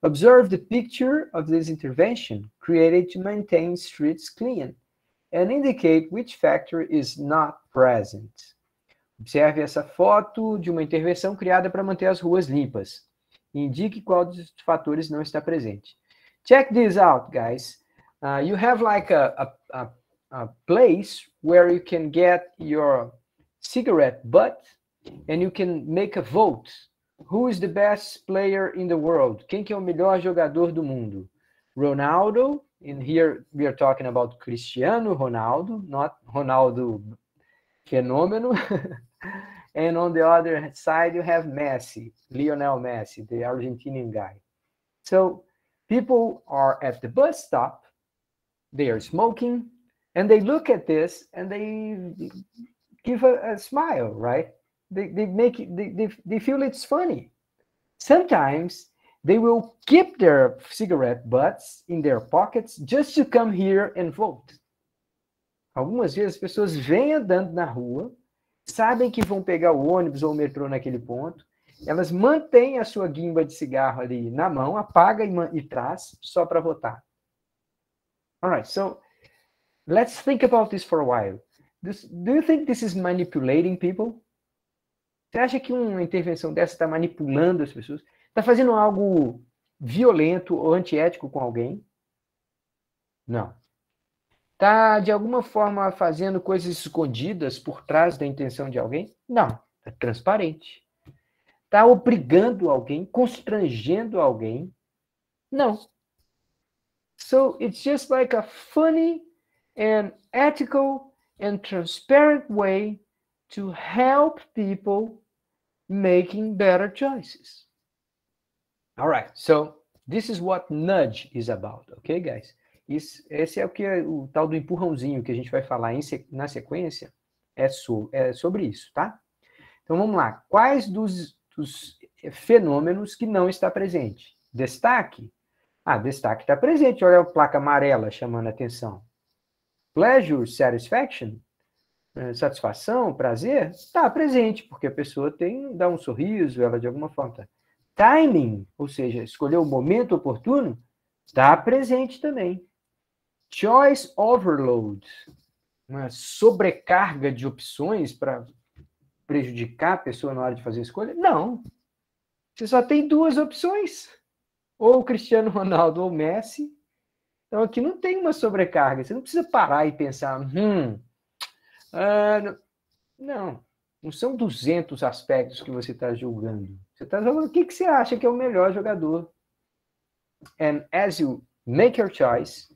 S1: observe the picture of this intervention created to maintain streets clean and indicate which factor is not present. Observe essa foto de uma intervenção criada para manter as ruas limpas. Indique qual dos fatores não está presente. Check this out, guys. You have like a place where you can get your cigarette butt and you can make a vote. Who is the best player in the world? Quem que é o melhor jogador do mundo? Ronaldo, and here we are talking about Cristiano Ronaldo, not Ronaldo Fenômeno. And on the other side, you have Messi, Lionel Messi, the Argentinian guy. So people are at the bus stop, they are smoking, and they look at this and they give a smile, right? They feel it's funny. Sometimes they will keep their cigarette butts in their pockets just to come here and vote. Algumas vezes as pessoas vêm andando na rua, sabem que vão pegar o ônibus ou o metrô naquele ponto, elas mantêm a sua guimba de cigarro ali na mão, apaga e traz só para votar. All right, so let's think about this for a while. Do you think this is manipulating people? Você acha que uma intervenção dessa está manipulando as pessoas? Está fazendo algo violento ou antiético com alguém? Não. Está, de alguma forma, fazendo coisas escondidas por trás da intenção de alguém? Não. Está transparente. Está obrigando alguém, constrangendo alguém? Não. So, it's just like a funny and ethical and transparent way to help people making better choices. All right, so this is what nudge is about, okay, guys? Esse é o tal do empurrãozinho que a gente vai falar na sequência, é sobre isso, tá? Então vamos lá. Quais dos fenômenos que não está presente? Destaque? Destaque está presente. Olha a placa amarela chamando a atenção. Pleasure, satisfaction, satisfação, prazer, está presente, porque a pessoa dá um sorriso, ela de alguma forma tá. Timing, ou seja, escolher o momento oportuno, está presente também. Choice overload, uma sobrecarga de opções para prejudicar a pessoa na hora de fazer a escolha? Não. Você só tem 2 opções. Ou Cristiano Ronaldo ou Messi. Então aqui não tem uma sobrecarga. Você não precisa parar e pensar, não são 200 aspectos que você está julgando. Você está falando o que você acha que é o melhor jogador. And as you make your choice,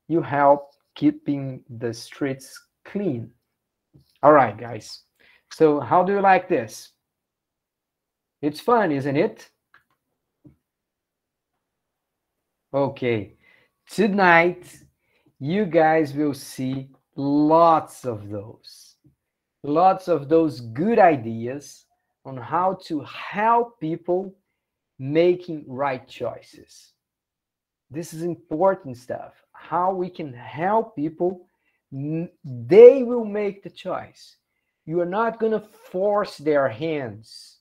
S1: you help keeping the streets clean. All right, guys. So how do you like this? It's fun, isn't it? Okay. Tonight, you guys will see lots of those good ideas on how to help people making right choices. This is important stuff. How we can help people, they will make the choice. You are not going to force their hands.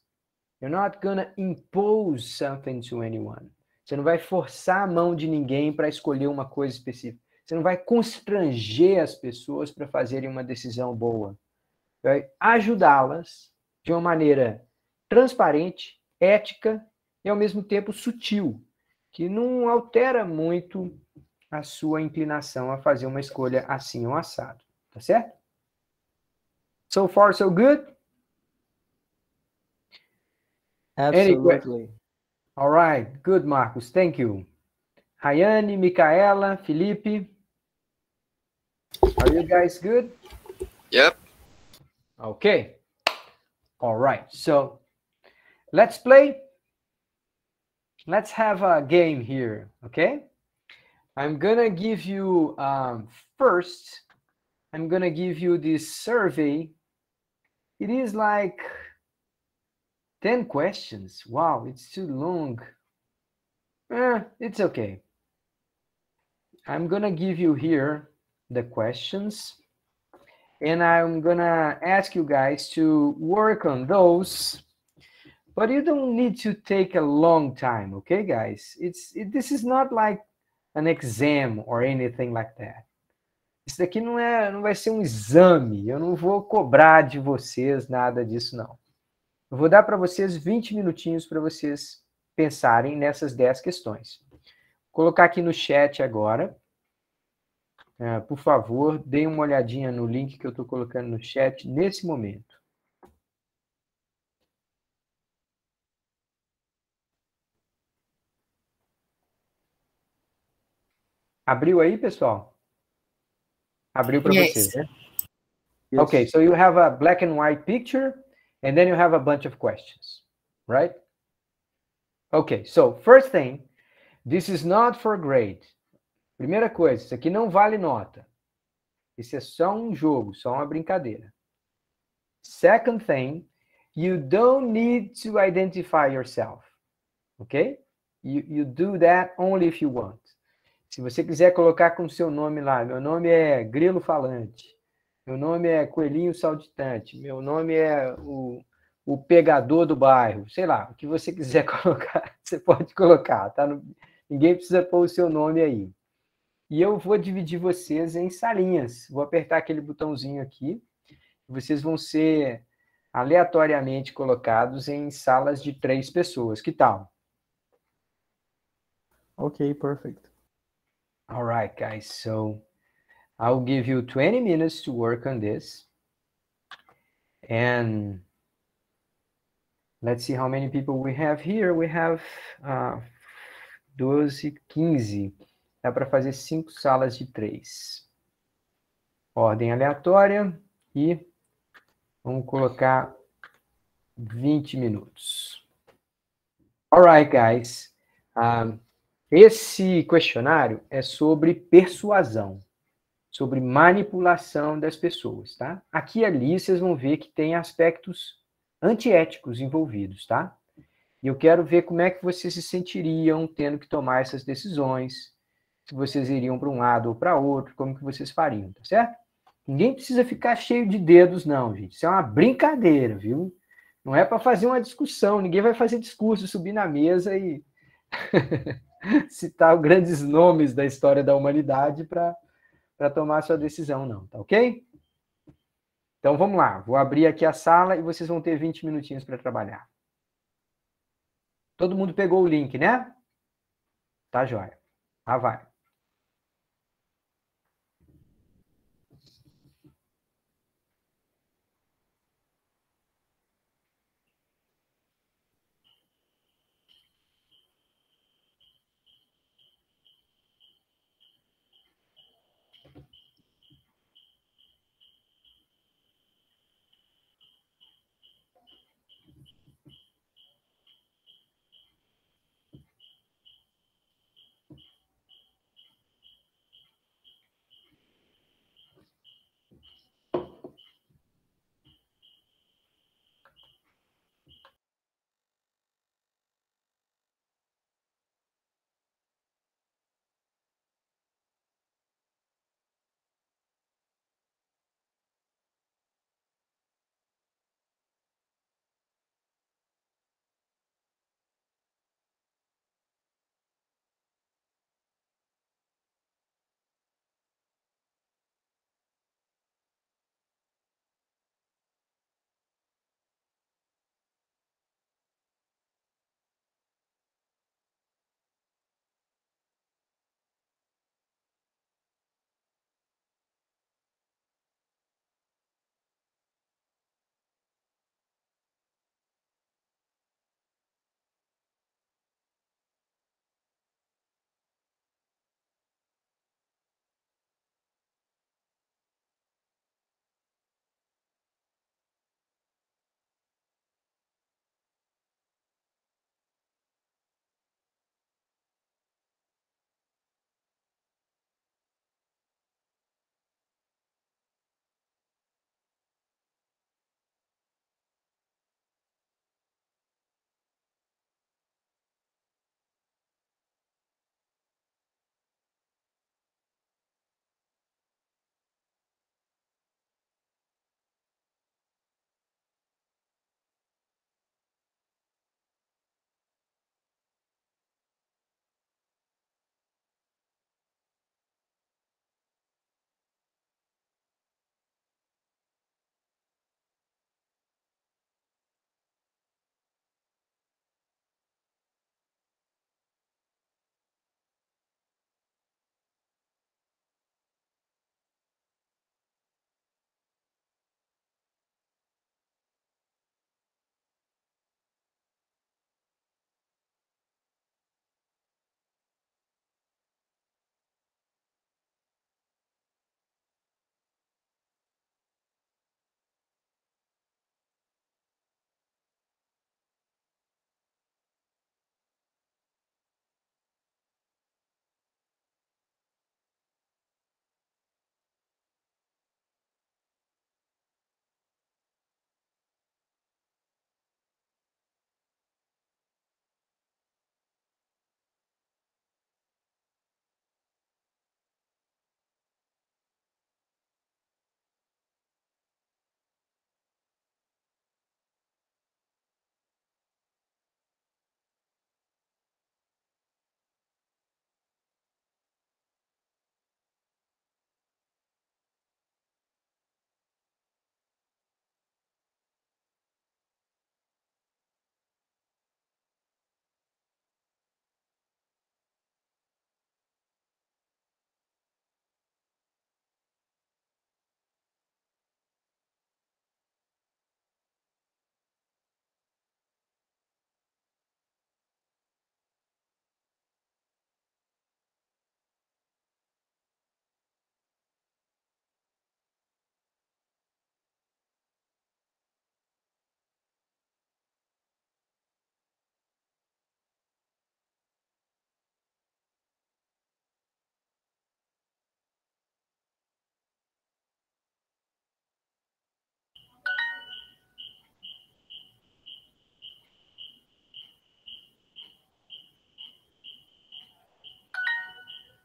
S1: You're not going to impose something to anyone. Você não vai forçar a mão de ninguém para escolher uma coisa específica. Você não vai constranger as pessoas para fazerem uma decisão boa. Vai ajudá-las de uma maneira transparente, ética e, ao mesmo tempo, sutil, que não altera muito a sua inclinação a fazer uma escolha assim ou assado. Tá certo? So far, so good?
S3: Absolutely.
S1: All right. Good, Marcos. Thank you. Rayane, Micaela, Felipe. Are you guys good?
S4: Yep.
S1: Okay. All right. So let's play. Let's have a game here. Okay. I'm going to give you first, I'm going to give you this survey. It is like 10 questions. Wow, it's too long. It's okay. I'm going to give you here the questions, and I'm going to ask you guys to work on those, but you don't need to take a long time, okay, guys? This is not like an exam or anything like that. Isso daqui não vai ser um exame. Eu não vou cobrar de vocês nada disso, não. Eu vou dar para vocês 20 minutinhos para vocês pensarem nessas 10 questões. Vou colocar aqui no chat agora. Por favor, deem uma olhadinha no link que eu estou colocando no chat nesse momento. Abriu aí, pessoal? Abriu para vocês, né?
S3: Yes.
S1: Okay, so you have a black and white picture, and then you have a bunch of questions, right? Okay, so first thing, this is not for grade. Primeira coisa, isso aqui não vale nota. Isso é só um jogo, só uma brincadeira. Second thing, you don't need to identify yourself, okay? You do that only if you want. Se você quiser colocar com o seu nome lá, meu nome é Grilo Falante, meu nome é Coelhinho Saltitante, meu nome é o Pegador do Bairro, sei lá, o que você quiser colocar, você pode colocar, tá? Ninguém precisa pôr o seu nome aí. E eu vou dividir vocês em salinhas. Vou apertar aquele botãozinho aqui. Vocês vão ser aleatoriamente colocados em salas de 3 pessoas. Que tal?
S3: Okay, perfect.
S1: All right, guys. So I'll give you 20 minutes to work on this. And let's see how many people we have here. We have 12, 15. Dá para fazer 5 salas de 3. Ordem aleatória e vamos colocar 20 minutos. All right, guys. Esse questionário é sobre persuasão, sobre manipulação das pessoas, tá? Aqui e ali vocês vão ver que tem aspectos antiéticos envolvidos, tá? E eu quero ver como é que vocês se sentiriam tendo que tomar essas decisões, se vocês iriam para um lado ou para outro, como que vocês fariam, tá certo? Ninguém precisa ficar cheio de dedos, não, gente. Isso é uma brincadeira, viu? Não é para fazer uma discussão. Ninguém vai fazer discurso, subir na mesa e citar grandes nomes da história da humanidade para tomar sua decisão, não. Tá ok? Então, vamos lá. Vou abrir aqui a sala e vocês vão ter 20 minutinhos para trabalhar. Todo mundo pegou o link, né? Tá, joia. Ah, vai.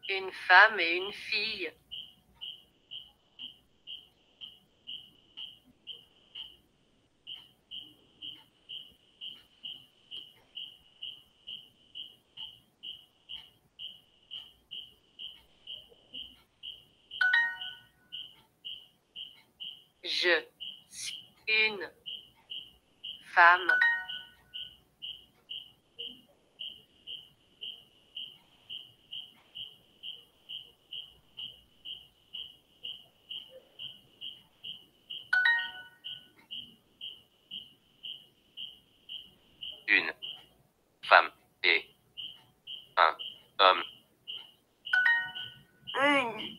S4: Une femme et une fille. Je suis une femme. Une femme et un homme.
S5: Une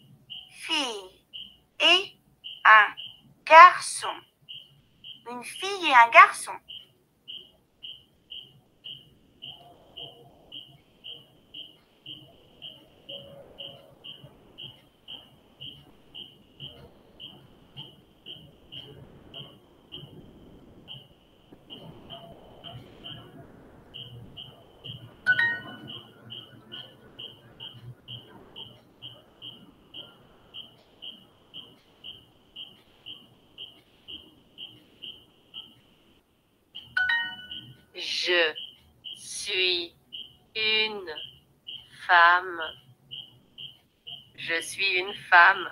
S5: fille et un garçon. Une fille et un garçon.
S4: Je suis une femme. Je suis une femme.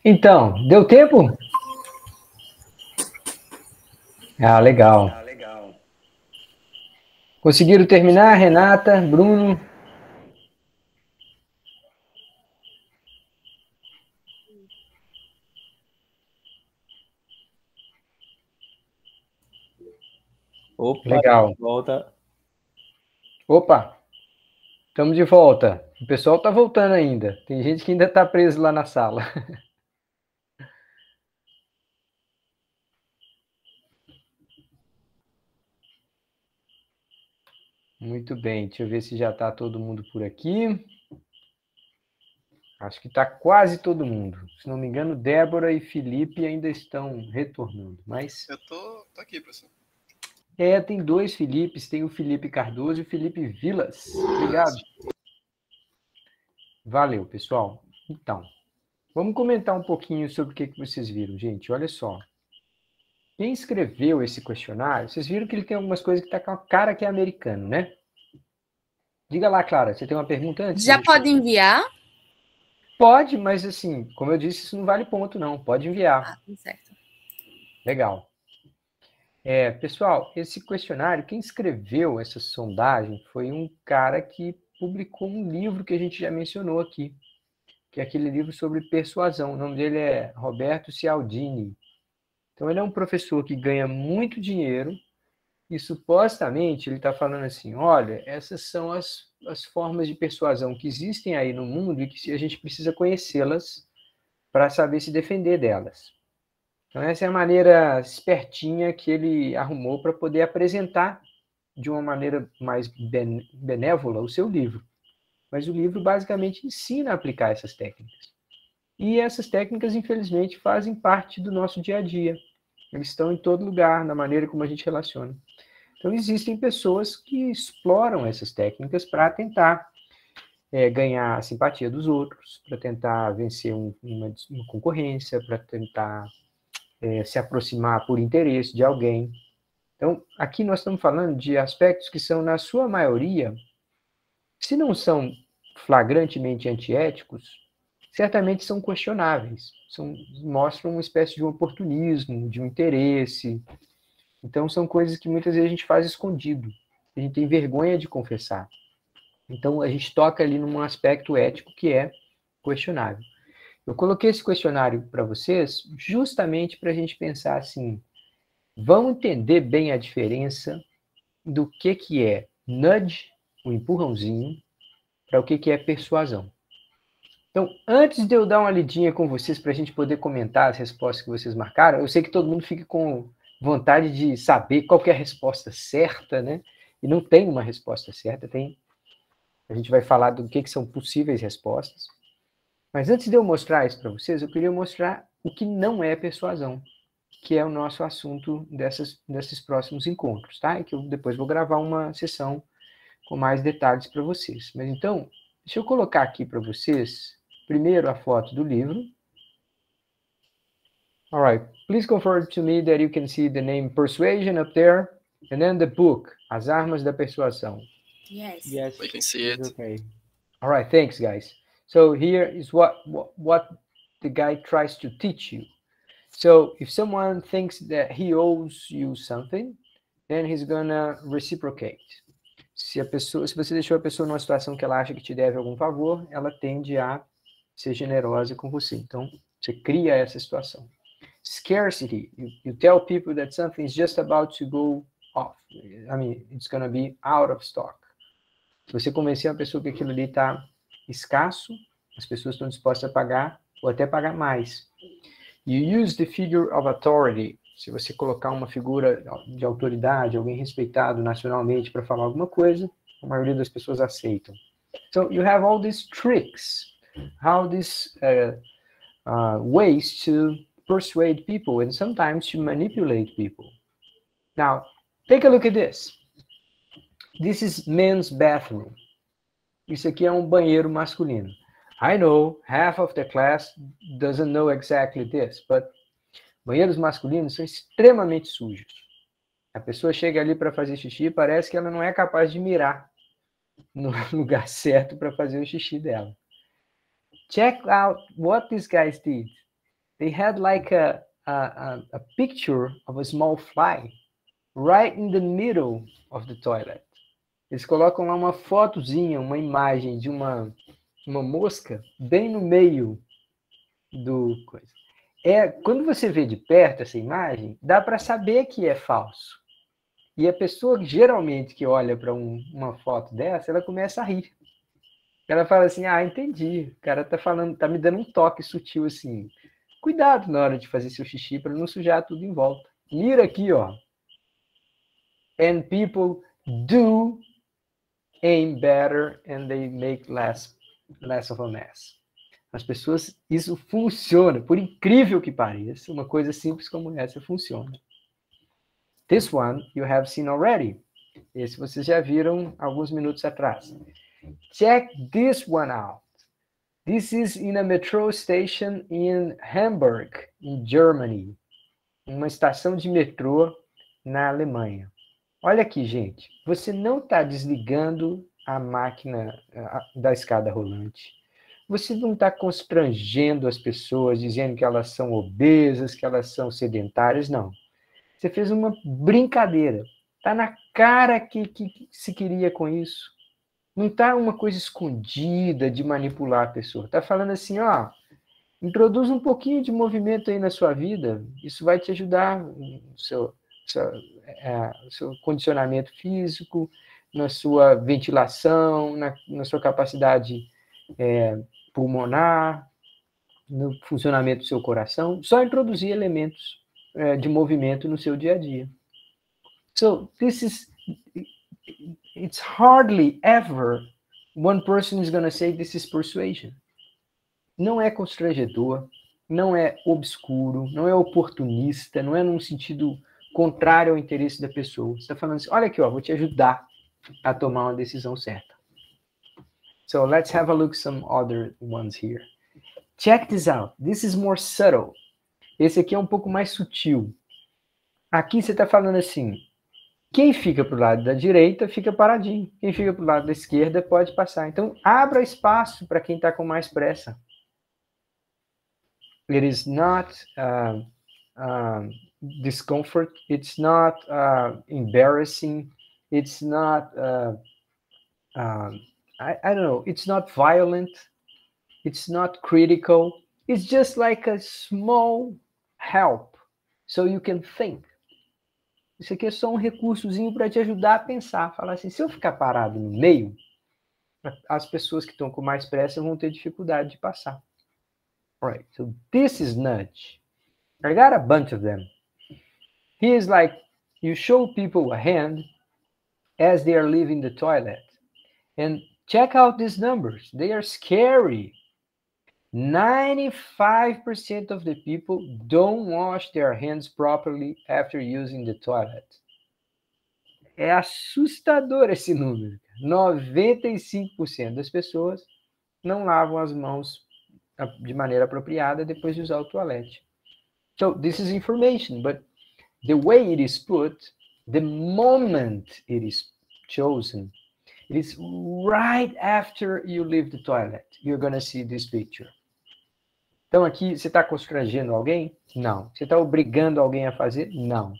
S1: Então, deu tempo? Ah, legal. Conseguiram terminar, Renata, Bruno?
S3: Opa,
S1: Legal.
S3: volta.
S1: Opa, estamos de volta. O pessoal está voltando ainda. Tem gente que ainda está preso lá na sala. Muito bem, deixa eu ver se já está todo mundo por aqui. Acho que está quase todo mundo. Se não me engano, Débora e Felipe ainda estão retornando. Mas
S6: Eu tô aqui, professor.
S1: tem 2 Filipes, tem o Felipe Cardoso e o Felipe Vilas. Obrigado. Valeu, pessoal. Então, vamos comentar um pouquinho sobre o que vocês viram, gente. Olha só. Quem escreveu esse questionário, vocês viram que ele tem algumas coisas que tá com a cara que é americano, né? Diga lá, Clara, você tem uma pergunta antes?
S7: Já pode enviar?
S1: Pode, mas assim, como eu disse, isso não vale ponto, não. Pode enviar.
S7: Ah, certo.
S1: Legal. Pessoal, esse questionário, quem escreveu essa sondagem foi um cara que publicou um livro que a gente já mencionou aqui, que é aquele livro sobre persuasão. O nome dele é Roberto Cialdini. Então, ele é um professor que ganha muito dinheiro e, supostamente, ele está falando assim, olha, essas são as formas de persuasão que existem aí no mundo e que a gente precisa conhecê-las para saber se defender delas. Então, essa é a maneira espertinha que ele arrumou para poder apresentar de uma maneira mais benévola o seu livro. Mas o livro basicamente ensina a aplicar essas técnicas. E essas técnicas, infelizmente, fazem parte do nosso dia a dia. Eles estão em todo lugar, na maneira como a gente relaciona. Então, existem pessoas que exploram essas técnicas para tentar ganhar a simpatia dos outros, para tentar vencer uma concorrência, para tentar se aproximar por interesse de alguém. Então, aqui nós estamos falando de aspectos que são, na sua maioria, se não são flagrantemente antiéticos, certamente são questionáveis. Mostram uma espécie de um oportunismo, de um interesse. Então, são coisas que muitas vezes a gente faz escondido. A gente tem vergonha de confessar. Então, a gente toca ali num aspecto ético que é questionável. Eu coloquei esse questionário para vocês justamente para a gente pensar assim, vamos entender bem a diferença do que é nudge, o empurrãozinho, para o que é persuasão. Então, antes de eu dar uma lidinha com vocês para a gente poder comentar as respostas que vocês marcaram, eu sei que todo mundo fica com vontade de saber qual que é a resposta certa, né? E não tem uma resposta certa, a gente vai falar do que são possíveis respostas. Mas antes de eu mostrar isso para vocês, eu queria mostrar o que não é persuasão, que é o nosso assunto desses próximos encontros, tá? E que eu depois vou gravar uma sessão com mais detalhes para vocês. Mas então, deixa eu colocar aqui para vocês, primeiro a foto do livro. All right, please confirm to me that you can see the name Persuasion up there, and then the book, As Armas da Persuasão.
S7: Yes.
S3: Yes.
S6: I can see it.
S3: Okay.
S1: All right, thanks, guys. So here is what the guy tries to teach you. So if someone thinks that he owes you something, then he's gonna reciprocate. Se você deixou a pessoa numa situação que ela acha que te deve algum favor, ela tende a ser generosa com você. Então, você cria essa situação. Scarcity, you tell people that something is just about to go off. I mean, it's gonna be out of stock. Se você convencer uma pessoa que aquilo ali está escasso, as pessoas estão dispostas a pagar ou até pagar mais. You use the figure of authority. Se você colocar uma figura de autoridade, alguém respeitado nacionalmente para falar alguma coisa, a maioria das pessoas aceitam. So you have all these tricks, how these ways to persuade people and sometimes to manipulate people. Now, take a look at this. This is men's bathroom. Isso aqui é um banheiro masculino. I know half of the class doesn't know exactly this, but banheiros masculinos são extremamente sujos. A pessoa chega ali para fazer xixi e parece que ela não é capaz de mirar. no lugar certo para fazer o xixi dela. Check out what these guys did. They had like a picture of a small fly right in the middle of the toilet. Eles colocam lá uma fotozinha, uma imagem de uma mosca bem no meio do coisa. Quando você vê de perto essa imagem, dá para saber que é falso. E a pessoa, geralmente, que olha para uma foto dessa, ela começa a rir. Ela fala assim, entendi, o cara tá me dando um toque sutil assim. Cuidado na hora de fazer seu xixi para não sujar tudo em volta. Mira aqui, ó. And people do aim better and they make less of a mess. As pessoas, isso funciona, por incrível que pareça, uma coisa simples como essa funciona. This one you have seen already. Esse vocês já viram alguns minutos atrás. Check this one out. This is in a metro station in Hamburg, in Germany. Uma estação de metrô na Alemanha. Olha aqui, gente. Você não está desligando a máquina da escada rolante. Você não está constrangendo as pessoas, dizendo que elas são obesas, que elas são sedentárias, não. Você fez uma brincadeira. Está na cara que se queria com isso. Não está uma coisa escondida de manipular a pessoa. Está falando assim, introduz um pouquinho de movimento aí na sua vida. Isso vai te ajudar no seu condicionamento físico, na sua ventilação, na sua capacidade pulmonar, no funcionamento do seu coração. Só introduzir elementos de movimento no seu dia a dia. So, it's hardly ever one person is going to say this is persuasion. Não é constrangedor, não é obscuro, não é oportunista, não é num sentido contrário ao interesse da pessoa. Você está falando assim, olha aqui, vou te ajudar a tomar uma decisão certa. So let's have a look at some other ones here. Check this out. This is more subtle. Esse aqui é um pouco mais sutil. Aqui você está falando assim, quem fica para o lado da direita fica paradinho. Quem fica para o lado da esquerda pode passar. Então, abra espaço para quem está com mais pressa. It is not discomfort. It's not embarrassing. It's not, I don't know, it's not violent. It's not critical. It's just like a small help so you can think. Isso aqui é só um recursozinho para te ajudar a pensar. Falar assim, se eu ficar parado no meio, as pessoas que estão com mais pressa vão ter dificuldade de passar. Alright, so this is nudge. I got a bunch of them. Here's like, you show people a hand as they are leaving the toilet. And check out these numbers. They are scary. 95% of the people don't wash their hands properly after using the toilet. É assustador esse número. 95% das pessoas não lavam as mãos de maneira apropriada depois de usar o toalete. So this is information, but the way it is put, the moment it is chosen, it is right after you leave the toilet. You're going to see this picture. Então, aqui, você está constrangendo alguém? Não. Você está obrigando alguém a fazer? Não.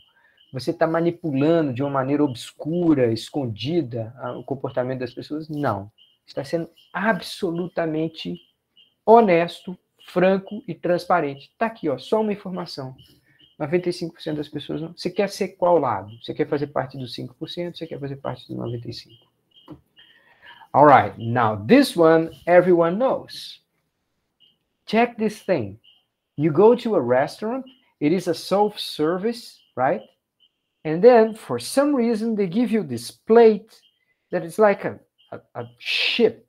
S1: Você está manipulando de uma maneira obscura, escondida, o comportamento das pessoas? Não. Você está sendo absolutamente honesto, franco e transparente. Está aqui, só uma informação. 95% das pessoas não. Você quer ser qual lado? Você quer fazer parte dos 5%? Você quer fazer parte dos 95%? All right. Now, this one, everyone knows. Check this thing. You go to a restaurant, it is a self-service, right? And then, for some reason, they give you this plate that is like a ship.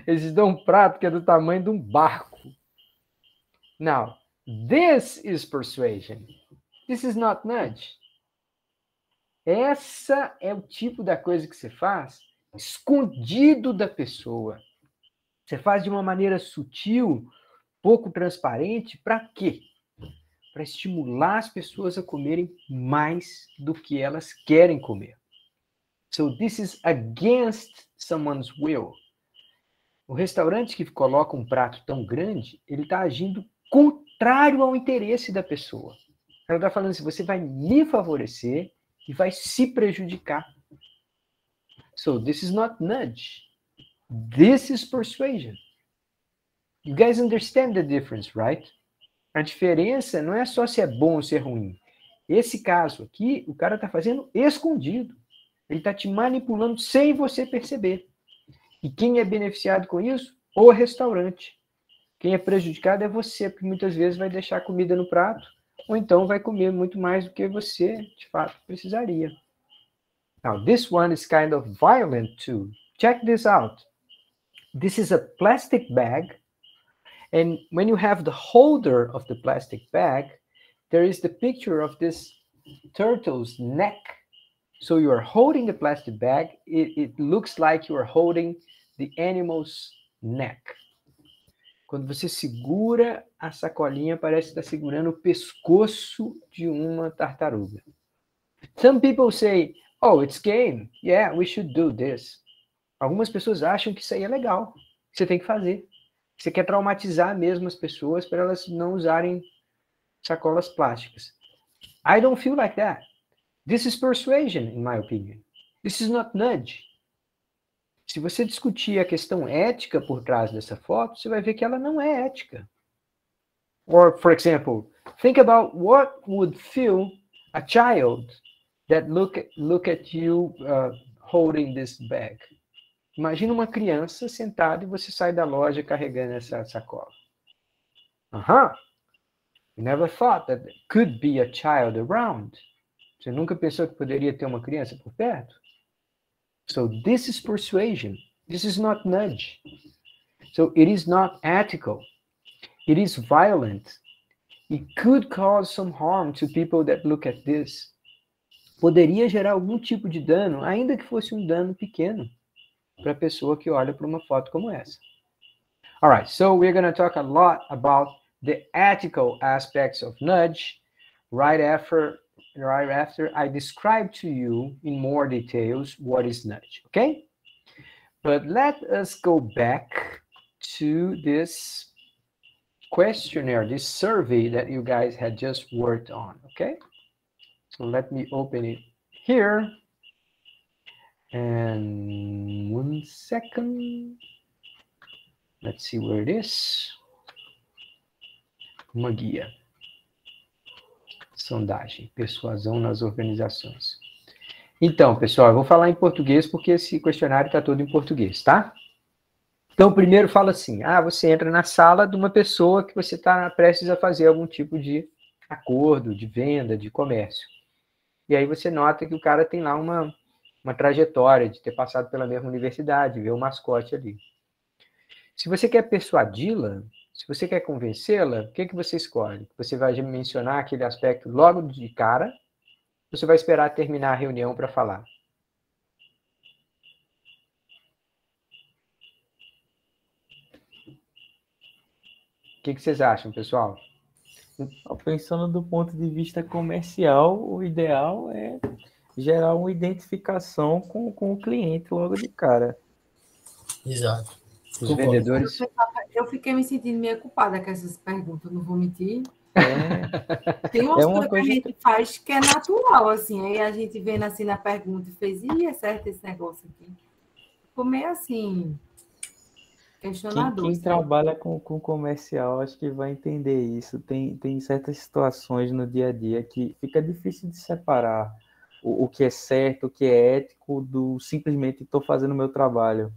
S1: Eles dão um prato que é do tamanho de um barco. Now, this is persuasion. This is not nudge. Essa é o tipo da coisa que você faz escondido da pessoa. Você faz de uma maneira sutil, pouco transparente, para quê? Para estimular as pessoas a comerem mais do que elas querem comer. So this is against someone's will. O restaurante que coloca um prato tão grande, ele está agindo contrário ao interesse da pessoa. Ela está falando assim, você vai me favorecer e vai se prejudicar. So this is not nudge. This is persuasion. You guys understand the difference, right? A diferença não é só se é bom ou se é ruim. Esse caso aqui, o cara está fazendo escondido. Ele está te manipulando sem você perceber. E quem é beneficiado com isso? O restaurante. Quem é prejudicado é você, porque muitas vezes vai deixar comida no prato, ou então vai comer muito mais do que você, de fato, precisaria. Now, this one is kind of violent too. Check this out. This is a plastic bag, and when you have the holder of the plastic bag, there is the picture of this turtle's neck. So you are holding the plastic bag. It looks like you are holding the animal's neck. Quando você segura a sacolinha, parece que está segurando o pescoço de uma tartaruga. Some people say, oh, it's game. Yeah, we should do this. Algumas pessoas acham que isso aí é legal. Você tem que fazer. Você quer traumatizar mesmo as pessoas para elas não usarem sacolas plásticas. I don't feel like that. This is persuasion, in my opinion. This is not nudge. Se você discutir a questão ética por trás dessa foto, você vai ver que ela não é ética. Or, for example, think about what would feel a child that look at you holding this bag. Imagina uma criança sentada e você sai da loja carregando essa sacola. You never thought that there could be a child around. Você nunca pensou que poderia ter uma criança por perto? So this is persuasion. This is not nudge. So it is not ethical. It is violent. It could cause some harm to people that look at this. Poderia gerar algum tipo de dano, ainda que fosse um dano pequeno, para a pessoa que olha para uma foto como essa. All right, so we're going to talk a lot about the ethical aspects of nudge right after I describe to you in more details what is nudge, okay? But let us go back to this questionnaire, this survey that you guys had just worked on, okay? So let me open it here. And 1 second. Let's see where it is. Uma guia. Sondagem, persuasão nas organizações. Então, pessoal, eu vou falar em português porque esse questionário está todo em português, tá? Então, primeiro fala assim, você entra na sala de uma pessoa que você está prestes a fazer algum tipo de acordo, de venda, de comércio. E aí você nota que o cara tem lá uma trajetória de ter passado pela mesma universidade, ver o mascote ali. Se você quer persuadi-la, se você quer convencê-la, o que você escolhe? Você vai mencionar aquele aspecto logo de cara, ou você vai esperar terminar a reunião para falar? O que vocês acham, pessoal?
S3: Pensando do ponto de vista comercial, o ideal é gerar uma identificação com o cliente logo de cara.
S6: Exato.
S1: Os vendedores...
S7: Eu fiquei me sentindo meio culpada com essas perguntas, não vou mentir. Tem
S3: uma
S7: coisa que a gente faz que é natural, assim, aí a gente vendo assim na pergunta e fez, é certo esse negócio aqui. Ficou meio assim, questionador.
S3: Quem trabalha com comercial, acho que vai entender isso. Tem certas situações no dia a dia que fica difícil de separar o que é certo, o que é ético, do simplesmente estou fazendo o meu trabalho.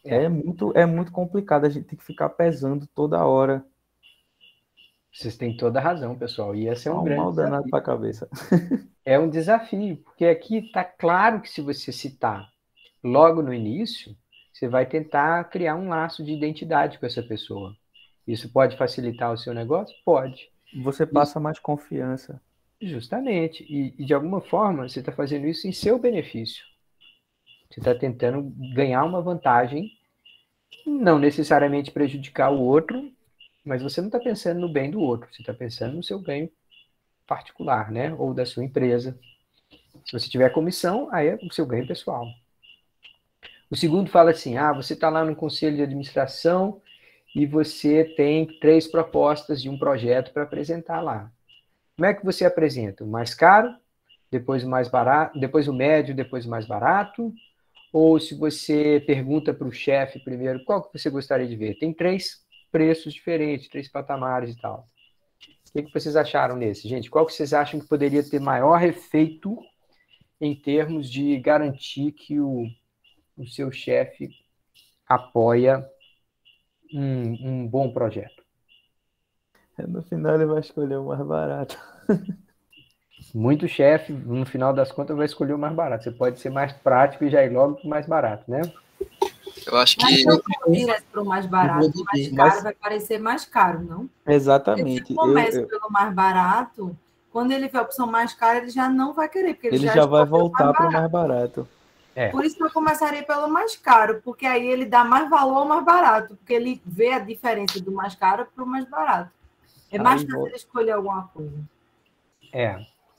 S3: É muito complicado, a gente tem que ficar pesando toda hora.
S1: Vocês têm toda a razão, pessoal. E esse é um grande
S3: danado
S1: desafio.
S3: para a cabeça.
S1: É um desafio, porque aqui está claro que se você citar logo no início, você vai tentar criar um laço de identidade com essa pessoa. Isso pode facilitar o seu negócio? Pode.
S3: Você passa mais confiança.
S1: Justamente. E de alguma forma, você está fazendo isso em seu benefício. Você está tentando ganhar uma vantagem, não necessariamente prejudicar o outro, mas você não está pensando no bem do outro, você está pensando no seu ganho particular, né? Ou da sua empresa. Se você tiver comissão, aí é o seu ganho pessoal. O segundo fala assim, você está lá no conselho de administração e você tem 3 propostas de um projeto para apresentar lá. Como é que você apresenta? O mais caro, depois o mais barato, depois o médio, depois o mais barato? Ou se você pergunta para o chefe primeiro, qual que você gostaria de ver? Tem 3 preços diferentes, 3 patamares e tal. O que vocês acharam nesse? Gente, qual que vocês acham que poderia ter maior efeito em termos de garantir que o seu chefe apoia um bom projeto?
S3: No final ele vai escolher o mais barato.
S1: Muito chefe, no final das contas, vai escolher o mais barato. Você pode ser mais prático e já ir logo para o mais barato, né?
S6: Eu acho
S7: Mas
S6: que
S7: se eu for direto para o mais barato, o mais caro vai parecer mais caro, não? Porque
S3: Exatamente.
S7: se começa pelo mais barato, quando ele vê a opção mais cara, ele já não vai querer, porque
S3: ele já vai
S7: escolheu o
S3: voltar para o mais barato.
S7: Por isso que eu começaria pelo mais caro, porque aí ele dá mais valor ao mais barato, porque ele vê a diferença do mais caro para o mais barato. É mais fácil ele escolher alguma coisa.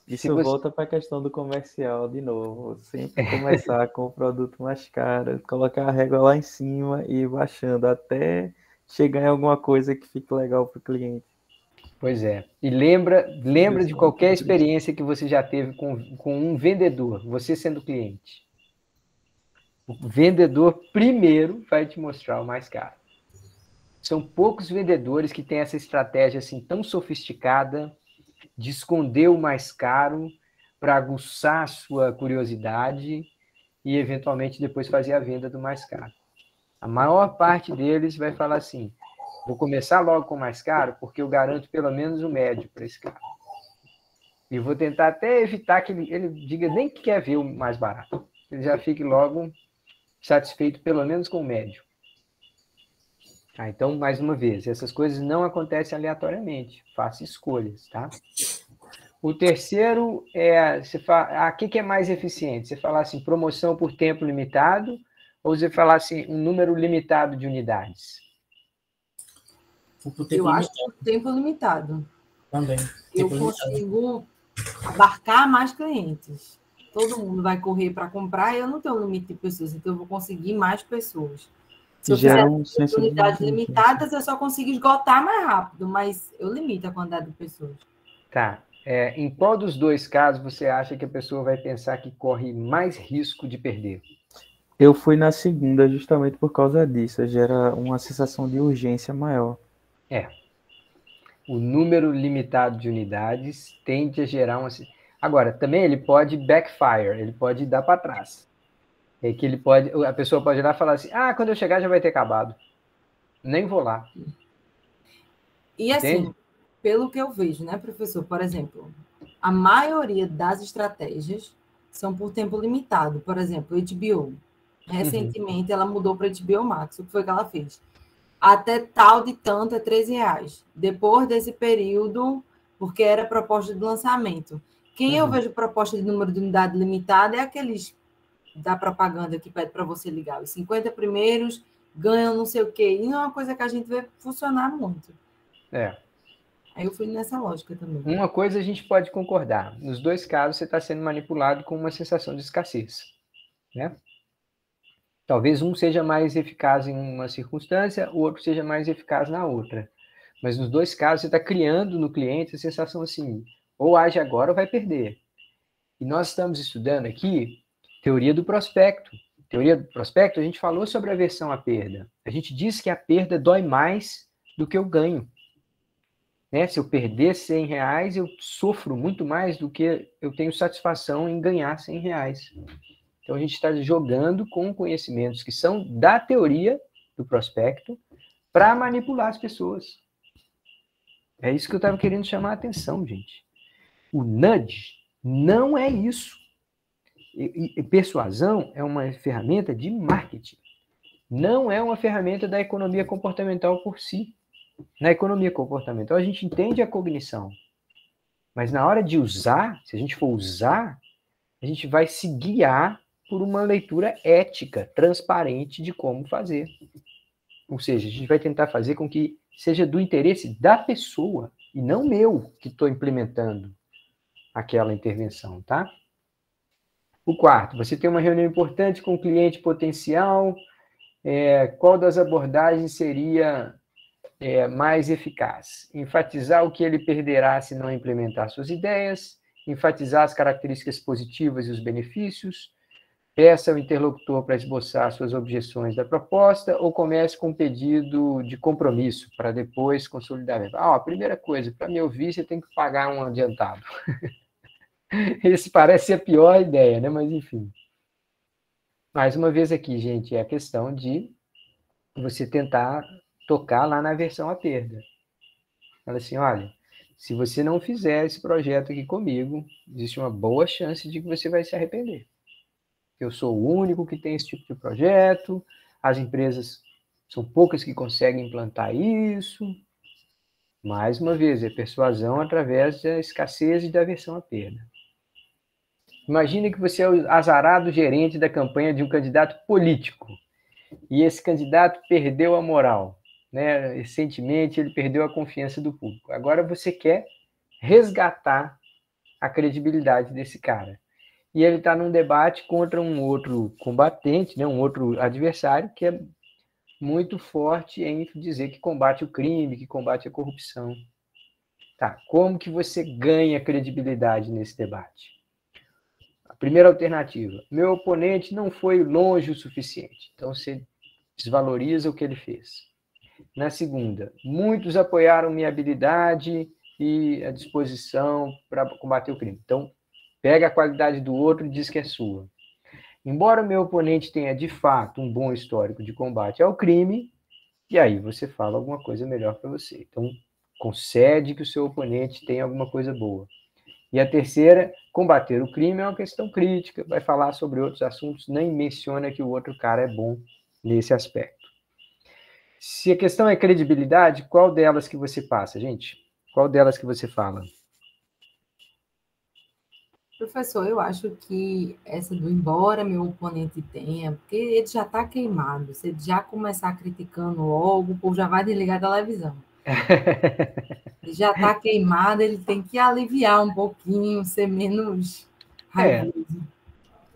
S3: Isso volta para a questão do comercial de novo. Sempre começar com o produto mais caro, colocar a régua lá em cima e ir baixando até chegar em alguma coisa que fique legal para o cliente.
S1: Pois é. E lembra de qualquer experiência que você já teve com um vendedor, você sendo cliente. O vendedor primeiro vai te mostrar o mais caro. São poucos vendedores que têm essa estratégia assim tão sofisticada de esconder o mais caro para aguçar a sua curiosidade e, eventualmente, depois fazer a venda do mais caro. A maior parte deles vai falar assim, vou começar logo com o mais caro porque eu garanto pelo menos o médio para esse cara. E vou tentar até evitar que ele diga nem que quer ver o mais barato. Ele já fique logo satisfeito pelo menos com o médio. Então, mais uma vez, essas coisas não acontecem aleatoriamente. Faça escolhas, tá? O terceiro é, o que é mais eficiente? Você falar assim, promoção por tempo limitado, ou você falar assim, um número limitado de unidades?
S7: Eu acho que o tempo limitado.
S6: Também.
S7: Eu consigo abarcar mais clientes. Todo mundo vai correr para comprar, eu não tenho limite de pessoas, então eu vou conseguir mais pessoas. Se eu fizer unidades limitadas, eu só consigo esgotar mais rápido, mas eu limito a quantidade de pessoas.
S1: Tá. Em qual dos 2 casos você acha que a pessoa vai pensar que corre mais risco de perder?
S3: Eu fui na segunda justamente por causa disso, gera uma sensação de urgência maior.
S1: O número limitado de unidades tende a gerar uma... Agora, também ele pode backfire, ele pode dar para trás. É que a pessoa pode ir lá e falar assim, quando eu chegar já vai ter acabado. Nem vou lá.
S7: E assim, pelo que eu vejo, né, professor? Por exemplo, a maioria das estratégias são por tempo limitado. Por exemplo, HBO. Recentemente, ela mudou para HBO Max. O que foi que ela fez? Até tal de tanto é R$13. Depois desse período, porque era proposta de lançamento. Quem eu vejo proposta de número de unidade limitada é aqueles da propaganda que pede para você ligar. Os 50 primeiros ganham não sei o quê. E não é uma coisa que a gente vê funcionar muito. Aí eu fui nessa lógica também.
S1: Uma coisa a gente pode concordar. Nos 2 casos, você está sendo manipulado com uma sensação de escassez. Né? Talvez um seja mais eficaz em uma circunstância, o outro seja mais eficaz na outra. Mas nos 2 casos, você está criando no cliente a sensação assim, ou age agora ou vai perder. E nós estamos estudando aqui teoria do prospecto. Teoria do prospecto, a gente falou sobre a aversão à perda. A gente disse que a perda dói mais do que o ganho. Né? Se eu perder R$100, eu sofro muito mais do que eu tenho satisfação em ganhar R$100. Então, a gente está jogando com conhecimentos que são da teoria do prospecto para manipular as pessoas. É isso que eu estava querendo chamar a atenção, gente. O nudge não é isso. E persuasão é uma ferramenta de marketing. Não é uma ferramenta da economia comportamental por si. Na economia comportamental, a gente entende a cognição. Mas na hora de usar, se a gente for usar, a gente vai se guiar por uma leitura ética, transparente de como fazer. Ou seja, a gente vai tentar fazer com que seja do interesse da pessoa e não meu que estou implementando aquela intervenção, tá? O quarto, você tem uma reunião importante com um cliente potencial, qual das abordagens seria mais eficaz? Enfatizar o que ele perderá se não implementar suas ideias, enfatizar as características positivas e os benefícios, peça ao interlocutor para esboçar suas objeções da proposta, ou comece com um pedido de compromisso, para depois consolidar. A primeira coisa, para me ouvir, você tem que pagar um adiantado. Esse parece ser a pior ideia, né? Mas, enfim. Mais uma vez aqui, gente, é a questão de você tentar tocar lá na versão à perda. Fala assim, olha, se você não fizer esse projeto aqui comigo, existe uma boa chance de que você vai se arrepender. Eu sou o único que tem esse tipo de projeto, as empresas são poucas que conseguem implantar isso. Mais uma vez, é persuasão através da escassez e da aversão à perda. Imagine que você é o azarado gerente da campanha de um candidato político, e esse candidato perdeu a moral, né? Recentemente ele perdeu a confiança do público. Agora você quer resgatar a credibilidade desse cara. E ele está num debate contra um outro combatente, né? Um outro adversário que é muito forte em dizer que combate o crime, que combate a corrupção. Tá, como que você ganha credibilidade nesse debate? A primeira alternativa, meu oponente não foi longe o suficiente. Então você desvaloriza o que ele fez. Na segunda, muitos apoiaram minha habilidade e a disposição para combater o crime. Então, pega a qualidade do outro e diz que é sua. Embora o meu oponente tenha, de fato, um bom histórico de combate ao crime, e aí você fala alguma coisa melhor para você. Então, concede que o seu oponente tenha alguma coisa boa. E a terceira, combater o crime é uma questão crítica, vai falar sobre outros assuntos, nem menciona que o outro cara é bom nesse aspecto. Se a questão é credibilidade, qual delas que você passa, gente? Qual delas que você fala?
S7: Professor, eu acho que essa do embora meu oponente tenha, porque ele já está queimado, se ele já começar criticando logo, o povo já vai desligar a televisão. Ele já está queimado, ele tem que aliviar um pouquinho, ser menos raivoso.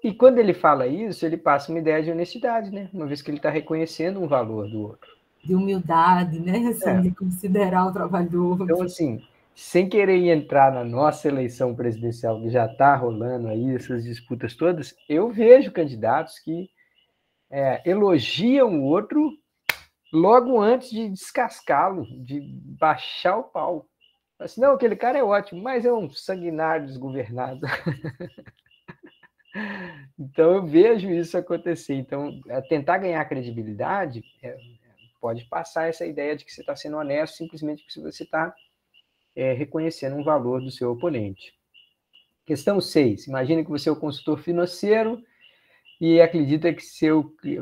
S1: E quando ele fala isso, ele passa uma ideia de honestidade, né? Uma vez que ele está reconhecendo um valor do outro.
S7: De humildade, né? Assim, de considerar o trabalho do outro.
S1: Então, assim, sem querer entrar na nossa eleição presidencial, que já está rolando aí, essas disputas todas, eu vejo candidatos que elogiam o outro logo antes de descascá-lo, de baixar o pau. Assim, não, aquele cara é ótimo, mas é um sanguinário desgovernado. Então, eu vejo isso acontecer. Então, tentar ganhar credibilidade pode passar essa ideia de que você está sendo honesto simplesmente porque você está reconhecendo um valor do seu oponente. Questão 6. Imagine que você é o consultor financeiro e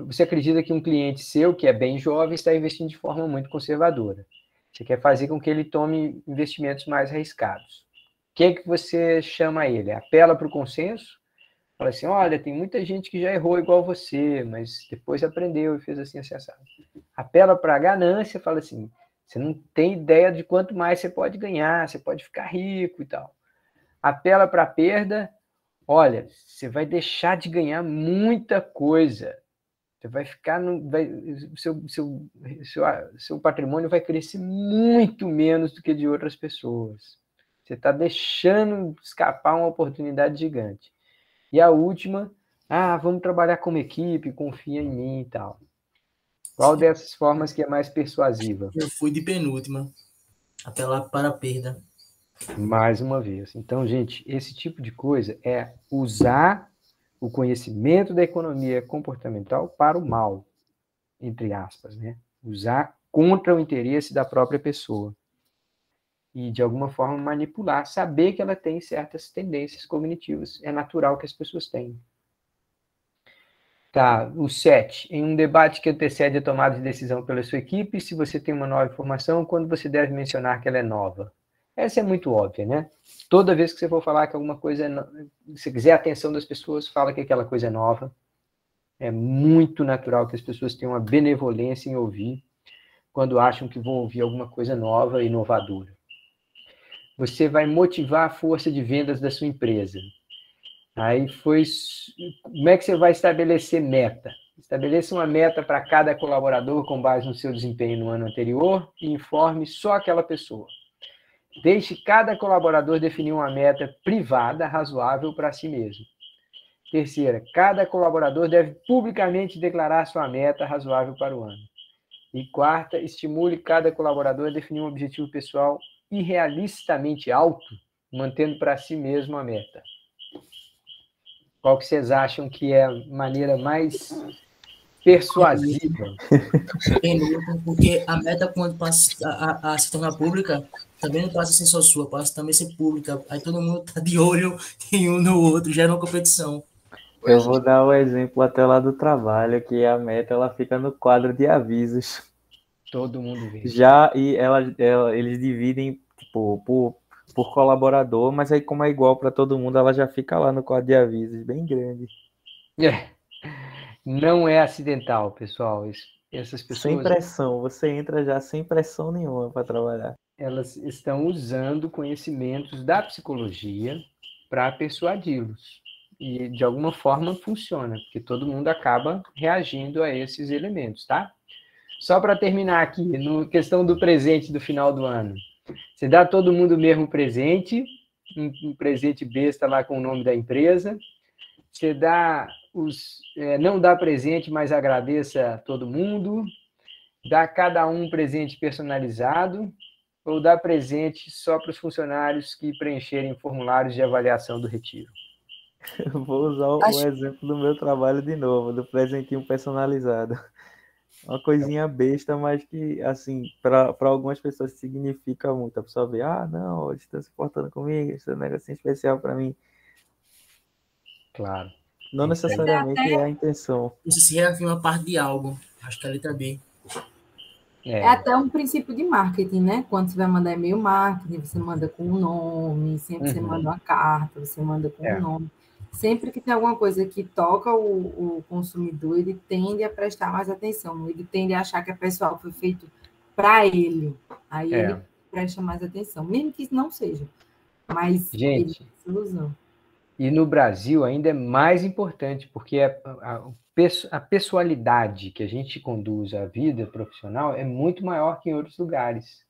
S1: você acredita que um cliente seu, que é bem jovem, está investindo de forma muito conservadora. Você quer fazer com que ele tome investimentos mais arriscados. O que é que você chama ele? Apela para o consenso? Fala assim, olha, tem muita gente que já errou igual você, mas depois aprendeu e fez assim, assado. Apela para a ganância, fala assim, você não tem ideia de quanto mais você pode ganhar, você pode ficar rico e tal. Apela para a perda, olha, você vai deixar de ganhar muita coisa. Você vai ficar, seu patrimônio vai crescer muito menos do que de outras pessoas. Você está deixando escapar uma oportunidade gigante. E a última, vamos trabalhar como equipe, confia em mim e tal. Qual dessas formas que é mais persuasiva?
S6: Eu fui de penúltima. Apelar para a perda.
S1: Mais uma vez. Então, gente, esse tipo de coisa é usar o conhecimento da economia comportamental para o mal, entre aspas, né? Usar contra o interesse da própria pessoa. E, de alguma forma, manipular, saber que ela tem certas tendências cognitivas. É natural que as pessoas tenham. Tá, o 7. Em um debate que antecede a tomada de decisão pela sua equipe, se você tem uma nova informação, quando você deve mencionar que ela é nova? Essa é muito óbvia, né? Toda vez que você for falar que alguma coisa se quiser a atenção das pessoas, fala que aquela coisa é nova. É muito natural que as pessoas tenham uma benevolência em ouvir quando acham que vão ouvir alguma coisa nova e inovadora. Você vai motivar a força de vendas da sua empresa. Aí foi... Como é que você vai estabelecer meta? Estabeleça uma meta para cada colaborador com base no seu desempenho no ano anterior e informe só aquela pessoa. Deixe cada colaborador definir uma meta privada razoável para si mesmo. Terceira, cada colaborador deve publicamente declarar sua meta razoável para o ano. E quarta, estimule cada colaborador a definir um objetivo pessoal irrealistamente alto, mantendo para si mesmo a meta. Qual que vocês acham que é a maneira mais persuasiva?
S6: Porque a meta, quando passa a se tornar pública, também não passa a ser só sua, passa também a ser pública. Aí todo mundo tá de olho em um no outro, gera uma competição.
S3: Eu vou dar o exemplo até lá do trabalho, que a meta ela fica no quadro de avisos.
S1: Todo mundo vê.
S3: Já, e eles dividem tipo, por colaborador, mas aí como é igual para todo mundo, ela já fica lá no quadro de avisos, bem grande.
S1: Não é acidental, pessoal. Essas pessoas...
S3: Sem pressão, você entra já sem pressão nenhuma para trabalhar.
S1: Elas estão usando conhecimentos da psicologia para persuadi-los. E, de alguma forma, funciona, porque todo mundo acaba reagindo a esses elementos, tá? Só para terminar aqui, na questão do presente do final do ano. Você dá todo mundo o mesmo presente, um presente besta lá com o nome da empresa. Você dá não dá presente, mas agradeça a todo mundo. Dá a cada um presente personalizado. Ou dá presente só para os funcionários que preencherem formulários de avaliação do retiro.
S3: Eu vou usar o exemplo do meu trabalho de novo, do presentinho personalizado. Uma coisinha besta, mas que, assim, para algumas pessoas significa muito. A pessoa vê, não, eles estão se portando comigo, esse é um negocinho especial para mim.
S1: Claro.
S3: Não necessariamente é a intenção.
S6: Isso se reafirma parte de algo. Acho que é a letra B.
S7: É até um princípio de marketing, né? Quando você vai mandar e-mail marketing, você manda com o nome, sempre você manda uma carta, você manda com o nome. Sempre que tem alguma coisa que toca o consumidor, ele tende a prestar mais atenção, ele tende a achar que a pessoal foi feito para ele. Aí ele presta mais atenção, mesmo que isso não seja. Mas
S1: gente,
S7: ele usa.
S1: E no Brasil ainda é mais importante, porque a pessoalidade que a gente conduz à vida profissional é muito maior que em outros lugares.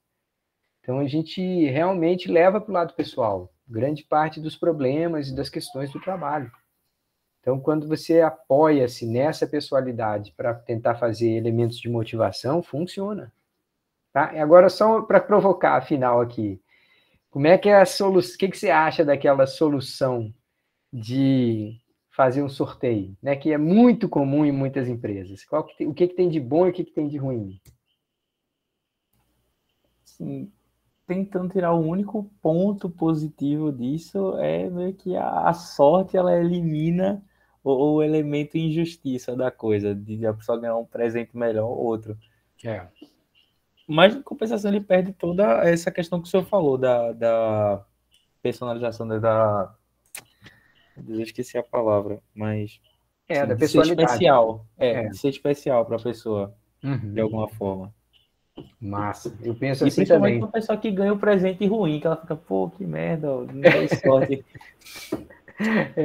S1: Então, a gente realmente leva para o lado pessoal grande parte dos problemas e das questões do trabalho. Então, quando você apoia-se nessa pessoalidade para tentar fazer elementos de motivação, funciona. Tá? E agora, só para provocar, afinal, aqui, como é que é a solução? O que você acha daquela solução de fazer um sorteio, né, que é muito comum em muitas empresas? O que tem de bom e o que tem de ruim?
S3: Sim, tentando tirar o único ponto positivo disso é meio que a sorte ela elimina o elemento injustiça da coisa, de a pessoa ganhar um presente melhor ou outro. Mas, em compensação, ele perde toda essa questão que o senhor falou da personalização, eu esqueci a palavra, mas
S1: da
S3: de ser especial.
S1: De
S3: ser especial para a pessoa, de alguma forma.
S1: Massa. Eu penso
S3: e
S1: assim
S3: principalmente
S1: também.
S3: uma pessoa que ganha um presente ruim, que ela fica, pô, que merda, não deu sorte.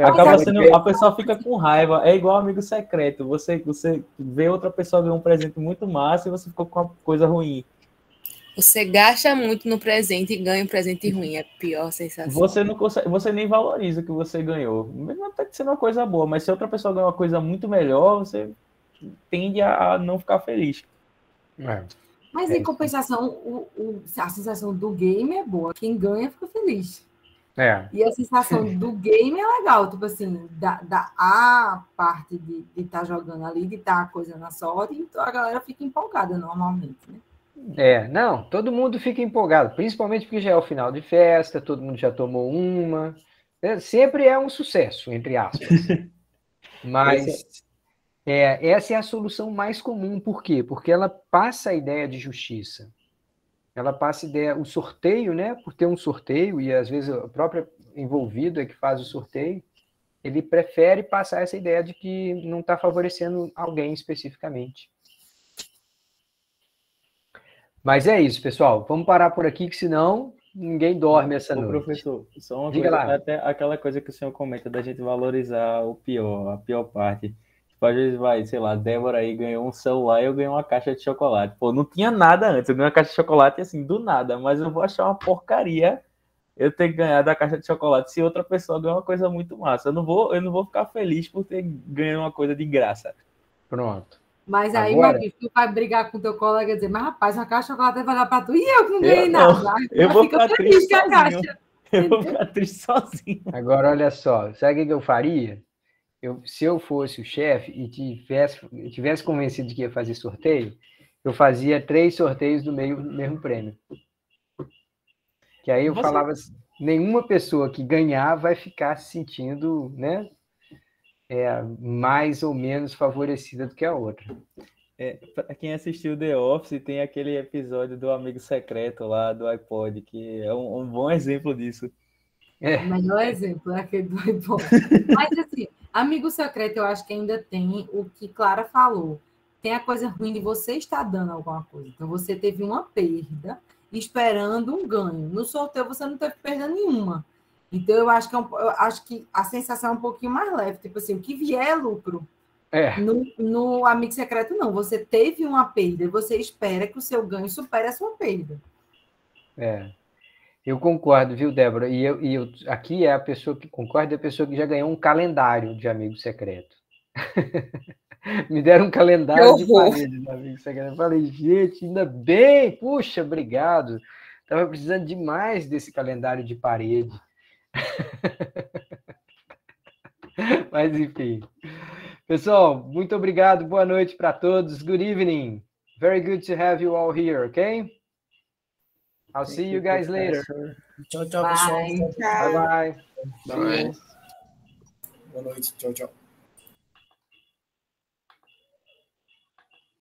S3: Acaba sendo, a pessoa fica com raiva. É igual amigo secreto. Você vê outra pessoa ganhar um presente muito massa e você ficou com uma coisa ruim.
S2: Você gasta muito no presente e ganha um presente ruim. É a pior sensação.
S3: Você não consegue, você nem valoriza o que você ganhou. Mesmo até que sendo uma coisa boa, mas se outra pessoa ganha uma coisa muito melhor, você tende a não ficar feliz.
S7: Mas em compensação, a sensação do game é boa. Quem ganha fica feliz. E a sensação do game é legal. Tipo assim, a parte de estar jogando ali, de estar a coisa na sorte, então a galera fica empolgada normalmente, né?
S1: Não, todo mundo fica empolgado, principalmente porque já é o final de festa, todo mundo já tomou uma. Sempre é um sucesso, entre aspas. Mas essa é a solução mais comum. Por quê? Porque ela passa a ideia de justiça. Ela passa a ideia, o sorteio, né? Por ter um sorteio, e às vezes o próprio envolvido é que faz o sorteio, ele prefere passar essa ideia de que não está favorecendo alguém especificamente. Mas é isso, pessoal. Vamos parar por aqui, que senão ninguém dorme essa
S3: Ô,
S1: noite.
S3: professor, só uma
S1: Diga
S3: coisa,
S1: lá.
S3: até aquela coisa que o senhor comenta da gente valorizar o pior, a pior parte. Tipo, às vezes vai, sei lá, Débora aí ganhou um celular e eu ganhei uma caixa de chocolate. Pô, não tinha nada antes, eu ganhei uma caixa de chocolate assim, do nada, mas eu vou achar uma porcaria eu ter ganhado a caixa de chocolate se outra pessoa ganhar uma coisa muito massa. Eu não vou ficar feliz por ter ganho uma coisa de graça.
S1: Pronto.
S7: Mas aí,
S1: Agora-
S7: Maurício, tu vai brigar com teu colega e dizer, mas rapaz, uma caixa de chocolate vai dar para tu e eu que não ganhei
S3: Eu não.
S7: nada.
S3: Eu vou
S7: Fica
S3: ficar
S7: feliz
S3: triste
S7: com a
S3: sozinho.
S7: caixa.
S3: Eu vou ficar triste sozinho.
S1: Agora, olha só, sabe o que eu faria? Se eu fosse o chefe e tivesse convencido de que ia fazer sorteio, eu fazia 3 sorteios do mesmo prêmio. Que aí eu
S3: Você-
S1: falava assim, nenhuma pessoa que ganhar vai ficar se sentindo, né, mais ou menos favorecida do que a outra.
S3: Pra quem assistiu The Office, tem aquele episódio do amigo secreto lá do iPod, que é um bom exemplo disso.
S7: O melhor exemplo é aquele do iPod. Mas, assim, amigo secreto, eu acho que ainda tem o que Clara falou. Tem a coisa ruim de você estar dando alguma coisa. Então, você teve uma perda esperando um ganho. No sorteio, você não teve perda nenhuma. Então, eu acho que a sensação é um pouquinho mais leve. Tipo assim, o que vier é lucro. No amigo secreto, não. Você teve uma perda e você espera que o seu ganho supere a sua perda.
S1: Eu concordo, viu, Débora? E eu aqui é a pessoa que concorda, é a pessoa que já ganhou um calendário de amigo secreto. Me deram um calendário de parede de amigo secreto. Eu falei, gente, ainda bem, puxa, obrigado. Estava precisando demais desse calendário de parede. Mas, enfim. Pessoal, muito obrigado. Boa noite para todos. Good evening. Very good to have you all here, okay? I'll see you guys later.
S6: Tchau, tchau, pessoal.
S7: Bye.
S1: Bye-bye.
S6: Boa noite. Tchau, tchau.